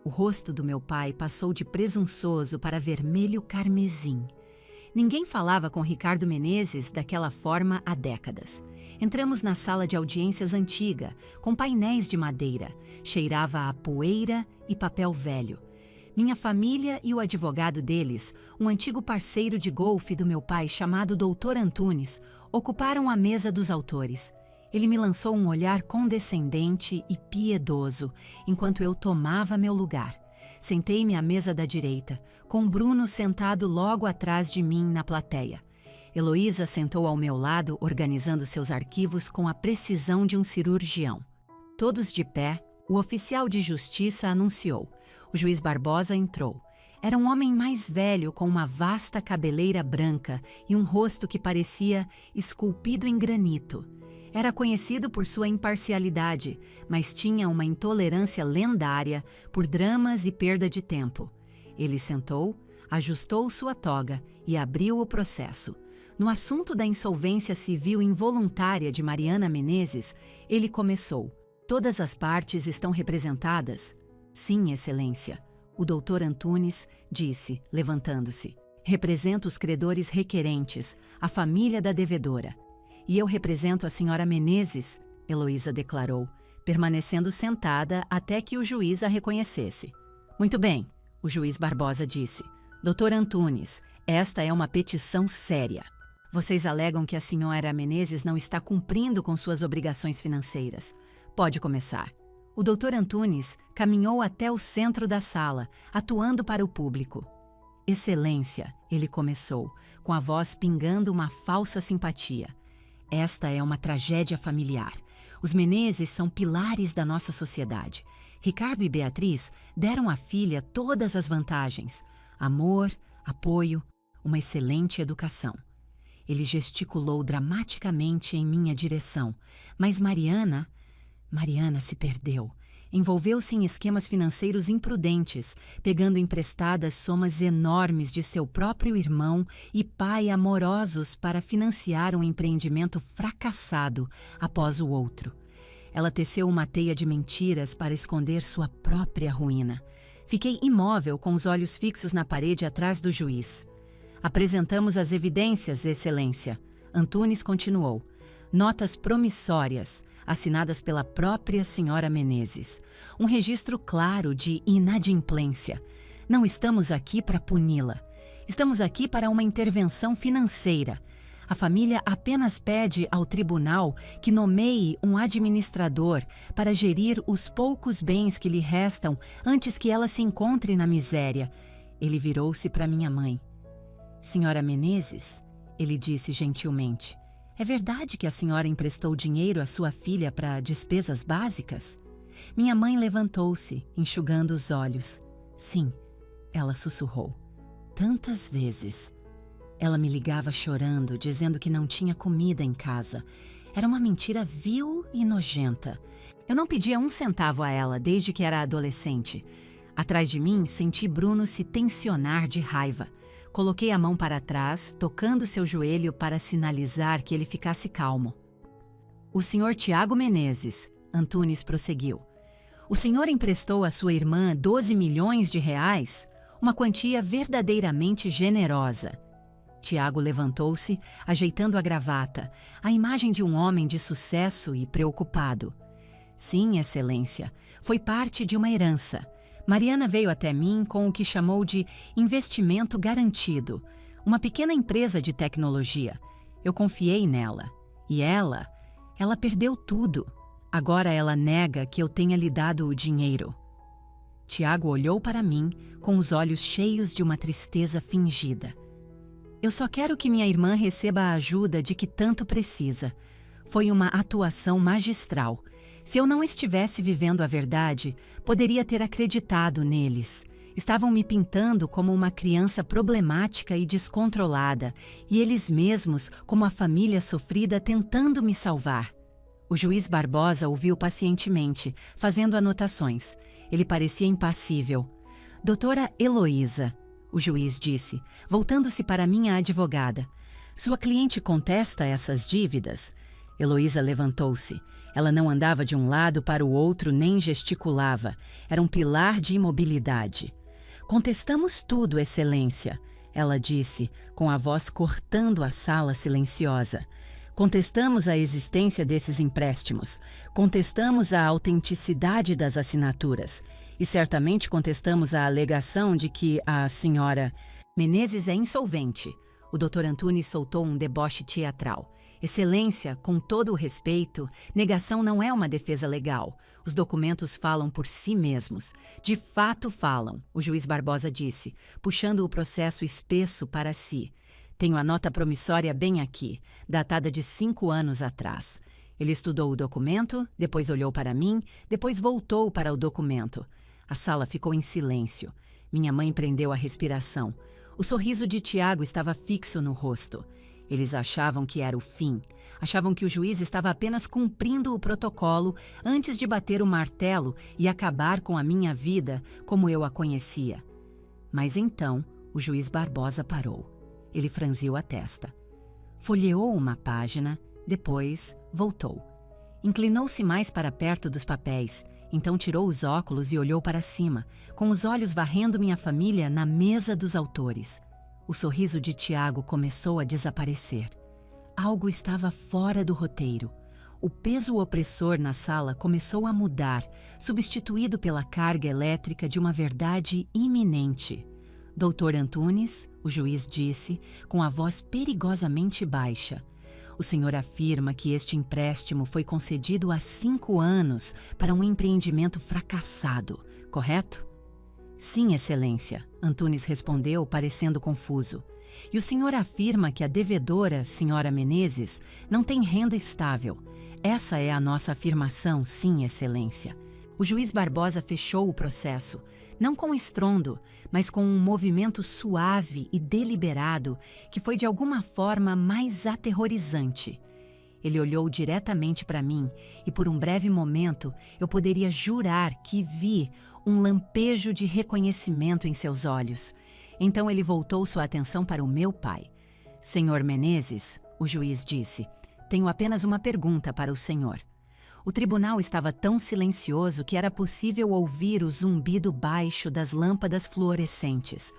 O rosto do meu pai passou de presunçoso para vermelho carmesim. Ninguém falava com Ricardo Menezes daquela forma há décadas. Entramos na sala de audiências antiga, com painéis de madeira. Cheirava a poeira e papel velho. Minha família e o advogado deles, um antigo parceiro de golfe do meu pai chamado Dr. Antunes, ocuparam a mesa dos autores. Ele me lançou um olhar condescendente e piedoso, enquanto eu tomava meu lugar. Sentei-me à mesa da direita, com Bruno sentado logo atrás de mim na plateia. Heloísa sentou ao meu lado, organizando seus arquivos com a precisão de um cirurgião. Todos de pé, o oficial de justiça anunciou. O juiz Barbosa entrou. Era um homem mais velho com uma vasta cabeleira branca e um rosto que parecia esculpido em granito. Era conhecido por sua imparcialidade, mas tinha uma intolerância lendária por dramas e perda de tempo. Ele sentou, ajustou sua toga e abriu o processo. No assunto da insolvência civil involuntária de Mariana Menezes, ele começou. Todas as partes estão representadas? Sim, Excelência. O doutor Antunes disse, levantando-se. Represento os credores requerentes, a família da devedora. E eu represento a senhora Menezes, Heloísa declarou, permanecendo sentada até que o juiz a reconhecesse. Muito bem, o juiz Barbosa disse. Doutor Antunes, esta é uma petição séria. Vocês alegam que a senhora Menezes não está cumprindo com suas obrigações financeiras. Pode começar. O doutor Antunes caminhou até o centro da sala, atuando para o público. Excelência, ele começou, com a voz pingando uma falsa simpatia. Esta é uma tragédia familiar. Os Menezes são pilares da nossa sociedade. Ricardo e Beatriz deram à filha todas as vantagens: amor, apoio, uma excelente educação. Ele gesticulou dramaticamente em minha direção, mas Mariana se perdeu. Envolveu-se em esquemas financeiros imprudentes, pegando emprestadas somas enormes de seu próprio irmão e pai amorosos para financiar um empreendimento fracassado após o outro. Ela teceu uma teia de mentiras para esconder sua própria ruína. Fiquei imóvel com os olhos fixos na parede atrás do juiz. Apresentamos as evidências, Excelência. Antunes continuou. Notas promissórias, assinadas pela própria senhora Menezes. Um registro claro de inadimplência. Não estamos aqui para puni-la. Estamos aqui para uma intervenção financeira. A família apenas pede ao tribunal que nomeie um administrador para gerir os poucos bens que lhe restam antes que ela se encontre na miséria. Ele virou-se para minha mãe. Senhora Menezes, ele disse gentilmente, é verdade que a senhora emprestou dinheiro à sua filha para despesas básicas? Minha mãe levantou-se, enxugando os olhos. Sim, ela sussurrou. Tantas vezes. Ela me ligava chorando, dizendo que não tinha comida em casa. Era uma mentira vil e nojenta. Eu não pedia um centavo a ela desde que era adolescente. Atrás de mim, senti Bruno se tensionar de raiva. Coloquei a mão para trás, tocando seu joelho para sinalizar que ele ficasse calmo. O senhor Tiago Menezes, Antunes prosseguiu. O senhor emprestou à sua irmã 12 milhões de reais? Uma quantia verdadeiramente generosa. Tiago levantou-se, ajeitando a gravata, a imagem de um homem de sucesso e preocupado. Sim, Excelência, foi parte de uma herança. Mariana veio até mim com o que chamou de investimento garantido, uma pequena empresa de tecnologia. Eu confiei nela. E ela perdeu tudo. Agora ela nega que eu tenha lhe dado o dinheiro. Tiago olhou para mim com os olhos cheios de uma tristeza fingida. Eu só quero que minha irmã receba a ajuda de que tanto precisa. Foi uma atuação magistral. Se eu não estivesse vivendo a verdade, poderia ter acreditado neles. Estavam me pintando como uma criança problemática e descontrolada, e eles mesmos como a família sofrida tentando me salvar. O juiz Barbosa ouviu pacientemente, fazendo anotações. Ele parecia impassível. Doutora Heloísa, o juiz disse, voltando-se para minha advogada. Sua cliente contesta essas dívidas? Heloísa levantou-se. Ela não andava de um lado para o outro nem gesticulava. Era um pilar de imobilidade. Contestamos tudo, Excelência, ela disse, com a voz cortando a sala silenciosa. Contestamos a existência desses empréstimos. Contestamos a autenticidade das assinaturas. E certamente contestamos a alegação de que a senhora Menezes é insolvente. O Dr. Antunes soltou um deboche teatral. Excelência, com todo o respeito, negação não é uma defesa legal. Os documentos falam por si mesmos. De fato falam, o juiz Barbosa disse, puxando o processo espesso para si. Tenho a nota promissória bem aqui, datada de 5 anos atrás. Ele estudou o documento, depois olhou para mim, depois voltou para o documento. A sala ficou em silêncio. Minha mãe prendeu a respiração. O sorriso de Tiago estava fixo no rosto. Eles achavam que era o fim. Achavam que o juiz estava apenas cumprindo o protocolo antes de bater o martelo e acabar com a minha vida como eu a conhecia. Mas então o juiz Barbosa parou. Ele franziu a testa. Folheou uma página, depois voltou. Inclinou-se mais para perto dos papéis, então tirou os óculos e olhou para cima, com os olhos varrendo minha família na mesa dos autores. O sorriso de Tiago começou a desaparecer. Algo estava fora do roteiro. O peso opressor na sala começou a mudar, substituído pela carga elétrica de uma verdade iminente. Doutor Antunes, o juiz disse, com a voz perigosamente baixa. O senhor afirma que este empréstimo foi concedido há 5 anos para um empreendimento fracassado, correto? Sim, Excelência, Antunes respondeu, parecendo confuso. E o senhor afirma que a devedora, senhora Menezes, não tem renda estável. Essa é a nossa afirmação, sim, Excelência. O juiz Barbosa fechou o processo, não com estrondo, mas com um movimento suave e deliberado que foi de alguma forma mais aterrorizante. Ele olhou diretamente para mim e por um breve momento eu poderia jurar que vi um lampejo de reconhecimento em seus olhos. Então ele voltou sua atenção para o meu pai. Senhor Menezes, o juiz disse, tenho apenas uma pergunta para o senhor. O tribunal estava tão silencioso que era possível ouvir o zumbido baixo das lâmpadas fluorescentes.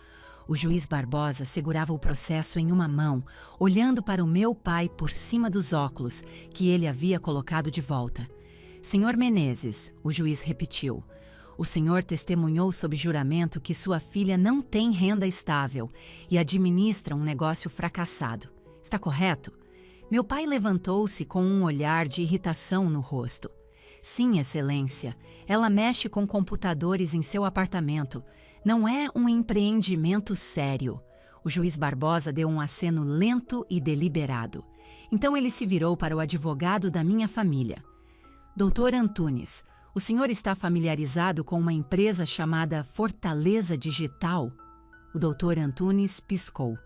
O juiz Barbosa segurava o processo em uma mão, olhando para o meu pai por cima dos óculos, que ele havia colocado de volta. Senhor Menezes, o juiz repetiu, o senhor testemunhou sob juramento que sua filha não tem renda estável e administra um negócio fracassado. Está correto? Meu pai levantou-se com um olhar de irritação no rosto. Sim, Excelência, ela mexe com computadores em seu apartamento. Não é um empreendimento sério. O juiz Barbosa deu um aceno lento e deliberado. Então ele se virou para o advogado da minha família. Doutor Antunes, o senhor está familiarizado com uma empresa chamada Fortaleza Digital? O doutor Antunes piscou.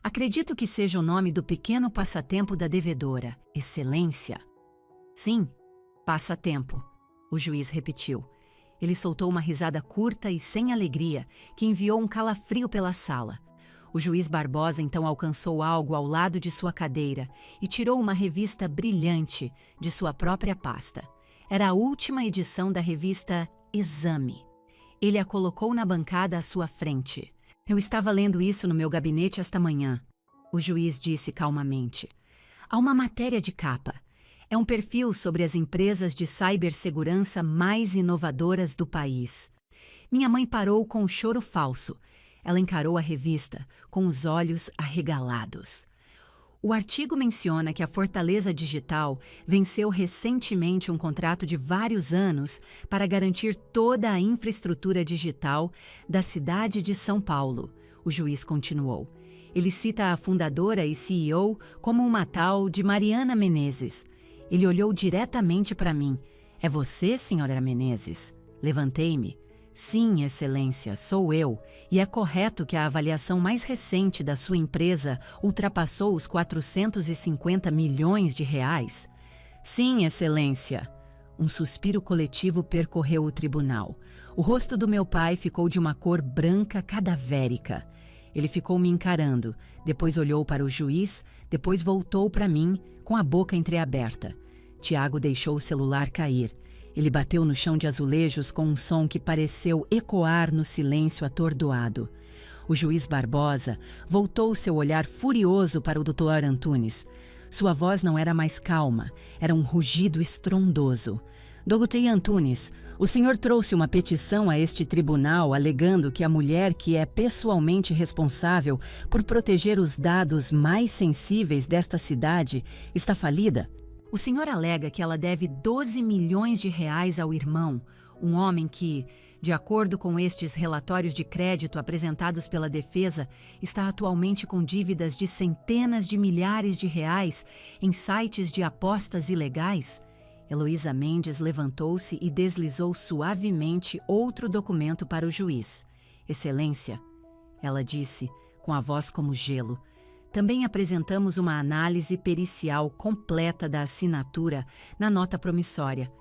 Acredito que seja o nome do pequeno passatempo da devedora, Excelência. Sim, passatempo, o juiz repetiu. Ele soltou uma risada curta e sem alegria, que enviou um calafrio pela sala. O juiz Barbosa então alcançou algo ao lado de sua cadeira e tirou uma revista brilhante de sua própria pasta. Era a última edição da revista Exame. Ele a colocou na bancada à sua frente. Eu estava lendo isso no meu gabinete esta manhã, o juiz disse calmamente. Há uma matéria de capa. É um perfil sobre as empresas de cibersegurança mais inovadoras do país. Minha mãe parou com um choro falso. Ela encarou a revista com os olhos arregalados. O artigo menciona que a Fortaleza Digital venceu recentemente um contrato de vários anos para garantir toda a infraestrutura digital da cidade de São Paulo, o juiz continuou. Ele cita a fundadora e CEO como uma tal de Mariana Menezes. Ele olhou diretamente para mim. É você, senhora Menezes? Levantei-me. Sim, Excelência, sou eu, e é correto que a avaliação mais recente da sua empresa ultrapassou os 450 milhões de reais? Sim, Excelência. Um suspiro coletivo percorreu o tribunal. O rosto do meu pai ficou de uma cor branca cadavérica. Ele ficou me encarando, depois olhou para o juiz, depois voltou para mim, com a boca entreaberta. Tiago deixou o celular cair. Ele bateu no chão de azulejos com um som que pareceu ecoar no silêncio atordoado. O juiz Barbosa voltou seu olhar furioso para o Dr. Antunes. Sua voz não era mais calma, era um rugido estrondoso. Dr. Antunes, o senhor trouxe uma petição a este tribunal alegando que a mulher que é pessoalmente responsável por proteger os dados mais sensíveis desta cidade está falida? O senhor alega que ela deve 12 milhões de reais ao irmão, um homem que, de acordo com estes relatórios de crédito apresentados pela defesa, está atualmente com dívidas de centenas de milhares de reais em sites de apostas ilegais? Heloísa Mendes levantou-se e deslizou suavemente outro documento para o juiz. Excelência, ela disse, com a voz como gelo, também apresentamos uma análise pericial completa da assinatura na nota promissória.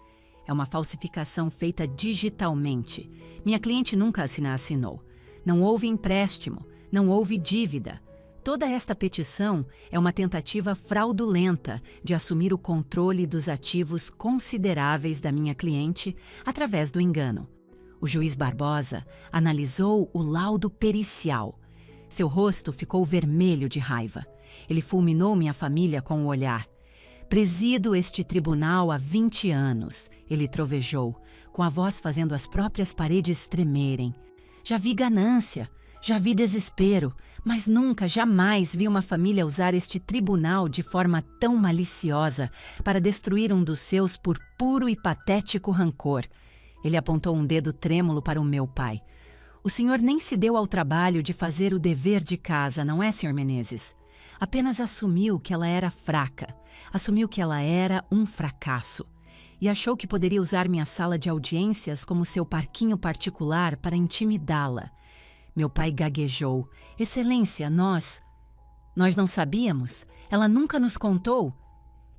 É uma falsificação feita digitalmente. Minha cliente nunca assinou. Não houve empréstimo, não houve dívida. Toda esta petição é uma tentativa fraudulenta de assumir o controle dos ativos consideráveis da minha cliente através do engano. O juiz Barbosa analisou o laudo pericial. Seu rosto ficou vermelho de raiva. Ele fulminou minha família com o olhar. Presido este tribunal há 20 anos, ele trovejou, com a voz fazendo as próprias paredes tremerem. Já vi ganância, já vi desespero, mas nunca, jamais vi uma família usar este tribunal de forma tão maliciosa para destruir um dos seus por puro e patético rancor. Ele apontou um dedo trêmulo para o meu pai. O senhor nem se deu ao trabalho de fazer o dever de casa, não é, Sr. Menezes? Apenas assumiu que ela era fraca, assumiu que ela era um fracasso e achou que poderia usar minha sala de audiências como seu parquinho particular para intimidá-la. Meu pai gaguejou. Excelência, nós não sabíamos? Ela nunca nos contou?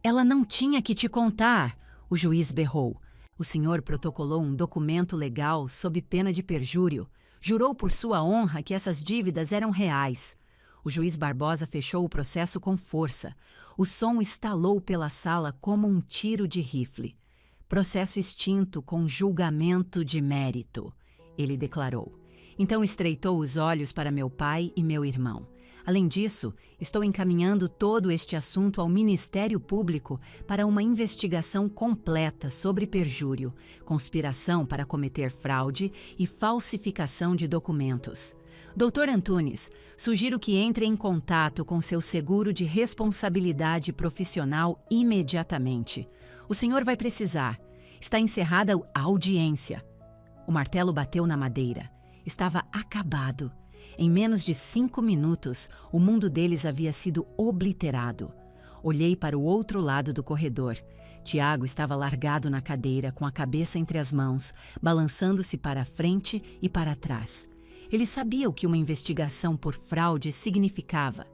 Ela não tinha que te contar, o juiz berrou. O senhor protocolou um documento legal sob pena de perjúrio. Jurou por sua honra que essas dívidas eram reais. O juiz Barbosa fechou o processo com força. O som estalou pela sala como um tiro de rifle. Processo extinto com julgamento de mérito, ele declarou. Então estreitou os olhos para meu pai e meu irmão. Além disso, estou encaminhando todo este assunto ao Ministério Público para uma investigação completa sobre perjúrio, conspiração para cometer fraude e falsificação de documentos. Dr. Antunes, sugiro que entre em contato com seu seguro de responsabilidade profissional imediatamente. O senhor vai precisar. Está encerrada a audiência. O martelo bateu na madeira. Estava acabado. Em menos de 5 minutos, o mundo deles havia sido obliterado. Olhei para o outro lado do corredor. Tiago estava largado na cadeira, com a cabeça entre as mãos, balançando-se para a frente e para trás. Ele sabia o que uma investigação por fraude significava.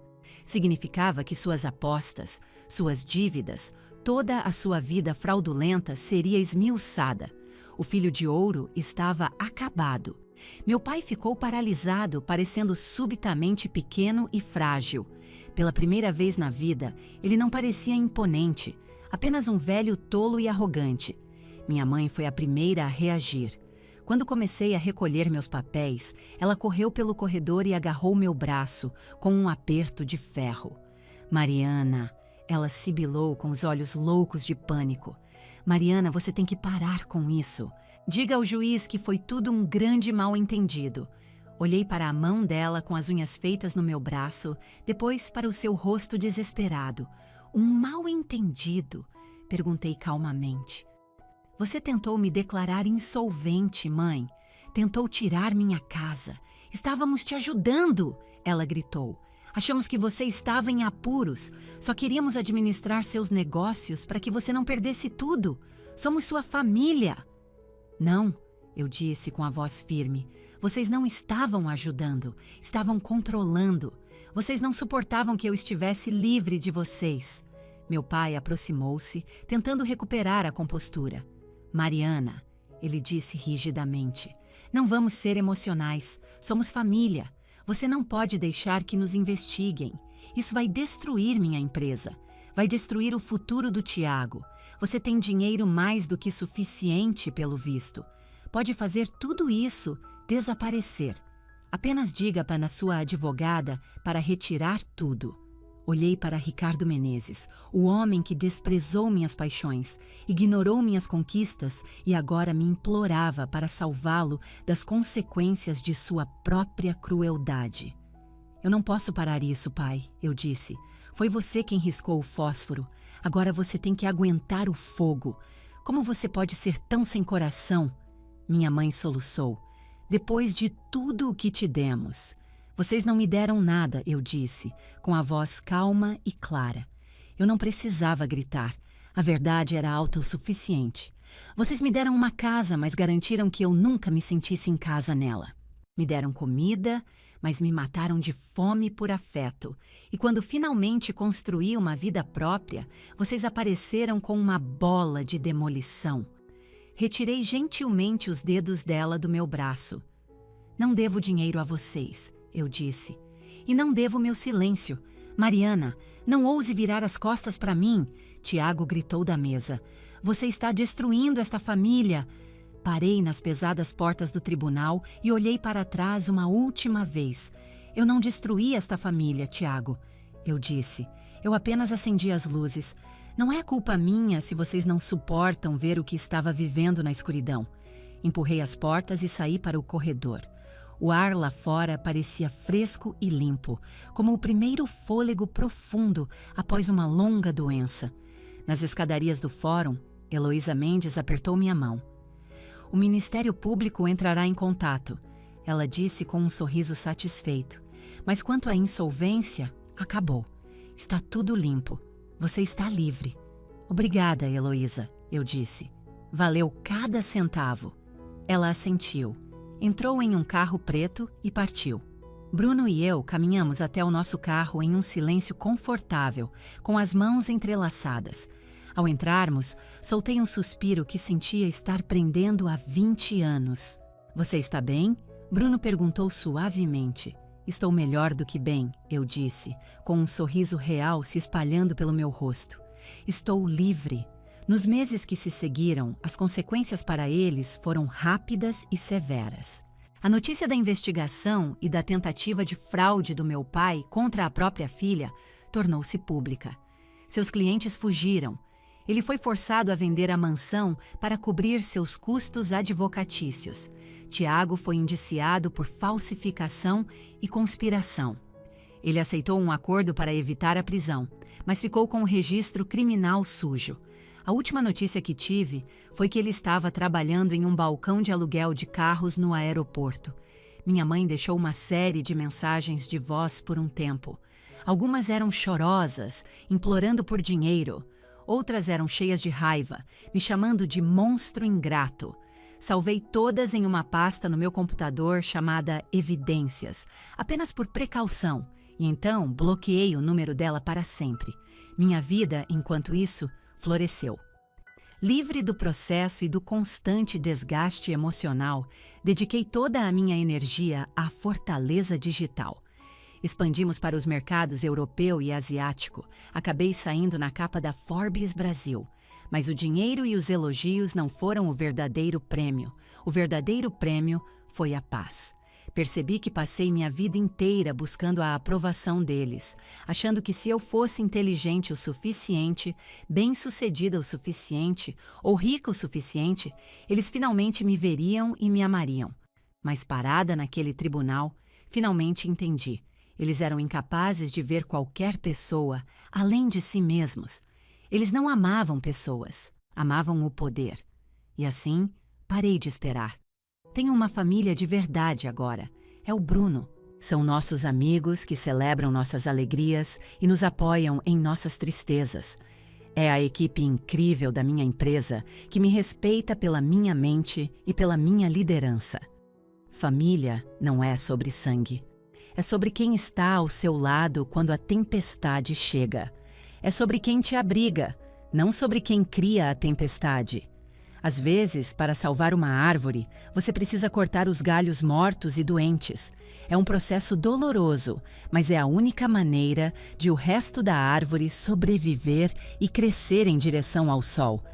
Significava que suas apostas, suas dívidas, toda a sua vida fraudulenta seria esmiuçada. O filho de ouro estava acabado. Meu pai ficou paralisado, parecendo subitamente pequeno e frágil. Pela primeira vez na vida, ele não parecia imponente, apenas um velho tolo e arrogante. Minha mãe foi a primeira a reagir. Quando comecei a recolher meus papéis, ela correu pelo corredor e agarrou meu braço com um aperto de ferro. Mariana, ela sibilou com os olhos loucos de pânico. Mariana, você tem que parar com isso. Diga ao juiz que foi tudo um grande mal-entendido. Olhei para a mão dela com as unhas feitas no meu braço, depois para o seu rosto desesperado. Um mal-entendido? Perguntei calmamente. Você tentou me declarar insolvente, mãe. Tentou tirar minha casa. Estávamos te ajudando, ela gritou. Achamos que você estava em apuros. Só queríamos administrar seus negócios para que você não perdesse tudo. Somos sua família. Não, eu disse com a voz firme. Vocês não estavam ajudando, estavam controlando. Vocês não suportavam que eu estivesse livre de vocês. Meu pai aproximou-se, tentando recuperar a compostura. Mariana, ele disse rigidamente, não vamos ser emocionais, somos família. Você não pode deixar que nos investiguem. Isso vai destruir minha empresa. Vai destruir o futuro do Tiago. Você tem dinheiro mais do que suficiente, pelo visto. Pode fazer tudo isso desaparecer. Apenas diga para a sua advogada para retirar tudo. Olhei para Ricardo Menezes, o homem que desprezou minhas paixões, ignorou minhas conquistas e agora me implorava para salvá-lo das consequências de sua própria crueldade. Eu não posso parar isso, pai, eu disse. Foi você quem riscou o fósforo. Agora você tem que aguentar o fogo. Como você pode ser tão sem coração? Minha mãe soluçou. Depois de tudo o que te demos. Vocês não me deram nada, eu disse, com a voz calma e clara. Eu não precisava gritar. A verdade era alta o suficiente. Vocês me deram uma casa, mas garantiram que eu nunca me sentisse em casa nela. Me deram comida, mas me mataram de fome por afeto. E quando finalmente construí uma vida própria, vocês apareceram com uma bola de demolição. Retirei gentilmente os dedos dela do meu braço. Não devo dinheiro a vocês, eu disse. E não devo meu silêncio. Mariana, não ouse virar as costas para mim, Tiago gritou da mesa. Você está destruindo esta família. Parei nas pesadas portas do tribunal e olhei para trás uma última vez. Eu não destruí esta família, Tiago, eu disse. Eu apenas acendi as luzes. Não é culpa minha se vocês não suportam ver o que estava vivendo na escuridão. Empurrei as portas e saí para o corredor. O ar lá fora parecia fresco e limpo, como o primeiro fôlego profundo após uma longa doença. Nas escadarias do fórum, Heloísa Mendes apertou minha mão. O Ministério Público entrará em contato, ela disse com um sorriso satisfeito. Mas quanto à insolvência, acabou. Está tudo limpo. Você está livre. Obrigada, Heloísa, eu disse. Valeu cada centavo. Ela assentiu. Entrou em um carro preto e partiu. Bruno e eu caminhamos até o nosso carro em um silêncio confortável, com as mãos entrelaçadas. Ao entrarmos, soltei um suspiro que sentia estar prendendo há 20 anos. Você está bem? Bruno perguntou suavemente. Estou melhor do que bem, eu disse, com um sorriso real se espalhando pelo meu rosto. Estou livre. Nos meses que se seguiram, as consequências para eles foram rápidas e severas. A notícia da investigação e da tentativa de fraude do meu pai contra a própria filha tornou-se pública. Seus clientes fugiram. Ele foi forçado a vender a mansão para cobrir seus custos advocatícios. Tiago foi indiciado por falsificação e conspiração. Ele aceitou um acordo para evitar a prisão, mas ficou com o registro criminal sujo. A última notícia que tive foi que ele estava trabalhando em um balcão de aluguel de carros no aeroporto. Minha mãe deixou uma série de mensagens de voz por um tempo. Algumas eram chorosas, implorando por dinheiro. Outras eram cheias de raiva, me chamando de monstro ingrato. Salvei todas em uma pasta no meu computador chamada Evidências, apenas por precaução, e então bloqueei o número dela para sempre. Minha vida, enquanto isso, floresceu. Livre do processo e do constante desgaste emocional, dediquei toda a minha energia à fortaleza digital. Expandimos para os mercados europeu e asiático. Acabei saindo na capa da Forbes Brasil. Mas o dinheiro e os elogios não foram o verdadeiro prêmio. O verdadeiro prêmio foi a paz. Percebi que passei minha vida inteira buscando a aprovação deles, achando que se eu fosse inteligente o suficiente, bem-sucedida o suficiente ou rica o suficiente, eles finalmente me veriam e me amariam. Mas parada naquele tribunal, finalmente entendi. Eles eram incapazes de ver qualquer pessoa além de si mesmos. Eles não amavam pessoas, amavam o poder. E assim, parei de esperar. Tenho uma família de verdade agora. É o Bruno. São nossos amigos que celebram nossas alegrias e nos apoiam em nossas tristezas. É a equipe incrível da minha empresa que me respeita pela minha mente e pela minha liderança. Família não é sobre sangue. É sobre quem está ao seu lado quando a tempestade chega. É sobre quem te abriga, não sobre quem cria a tempestade. Às vezes, para salvar uma árvore, você precisa cortar os galhos mortos e doentes. É um processo doloroso, mas é a única maneira de o resto da árvore sobreviver e crescer em direção ao sol.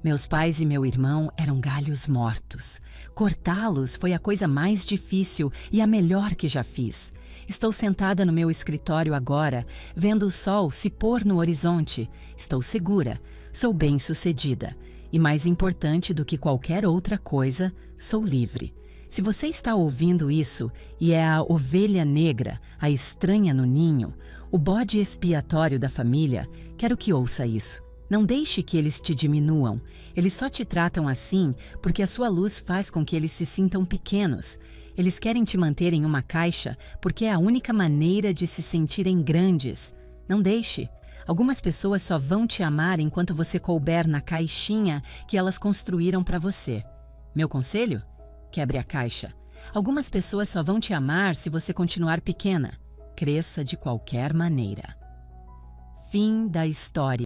Meus pais e meu irmão eram galhos mortos. Cortá-los foi a coisa mais difícil e a melhor que já fiz. Estou sentada no meu escritório agora, vendo o sol se pôr no horizonte. Estou segura, sou bem-sucedida. E mais importante do que qualquer outra coisa, sou livre. Se você está ouvindo isso e é a ovelha negra, a estranha no ninho, o bode expiatório da família, quero que ouça isso. Não deixe que eles te diminuam. Eles só te tratam assim porque a sua luz faz com que eles se sintam pequenos. Eles querem te manter em uma caixa porque é a única maneira de se sentirem grandes. Não deixe. Algumas pessoas só vão te amar enquanto você couber na caixinha que elas construíram para você. Meu conselho? Quebre a caixa. Algumas pessoas só vão te amar se você continuar pequena. Cresça de qualquer maneira. Fim da história.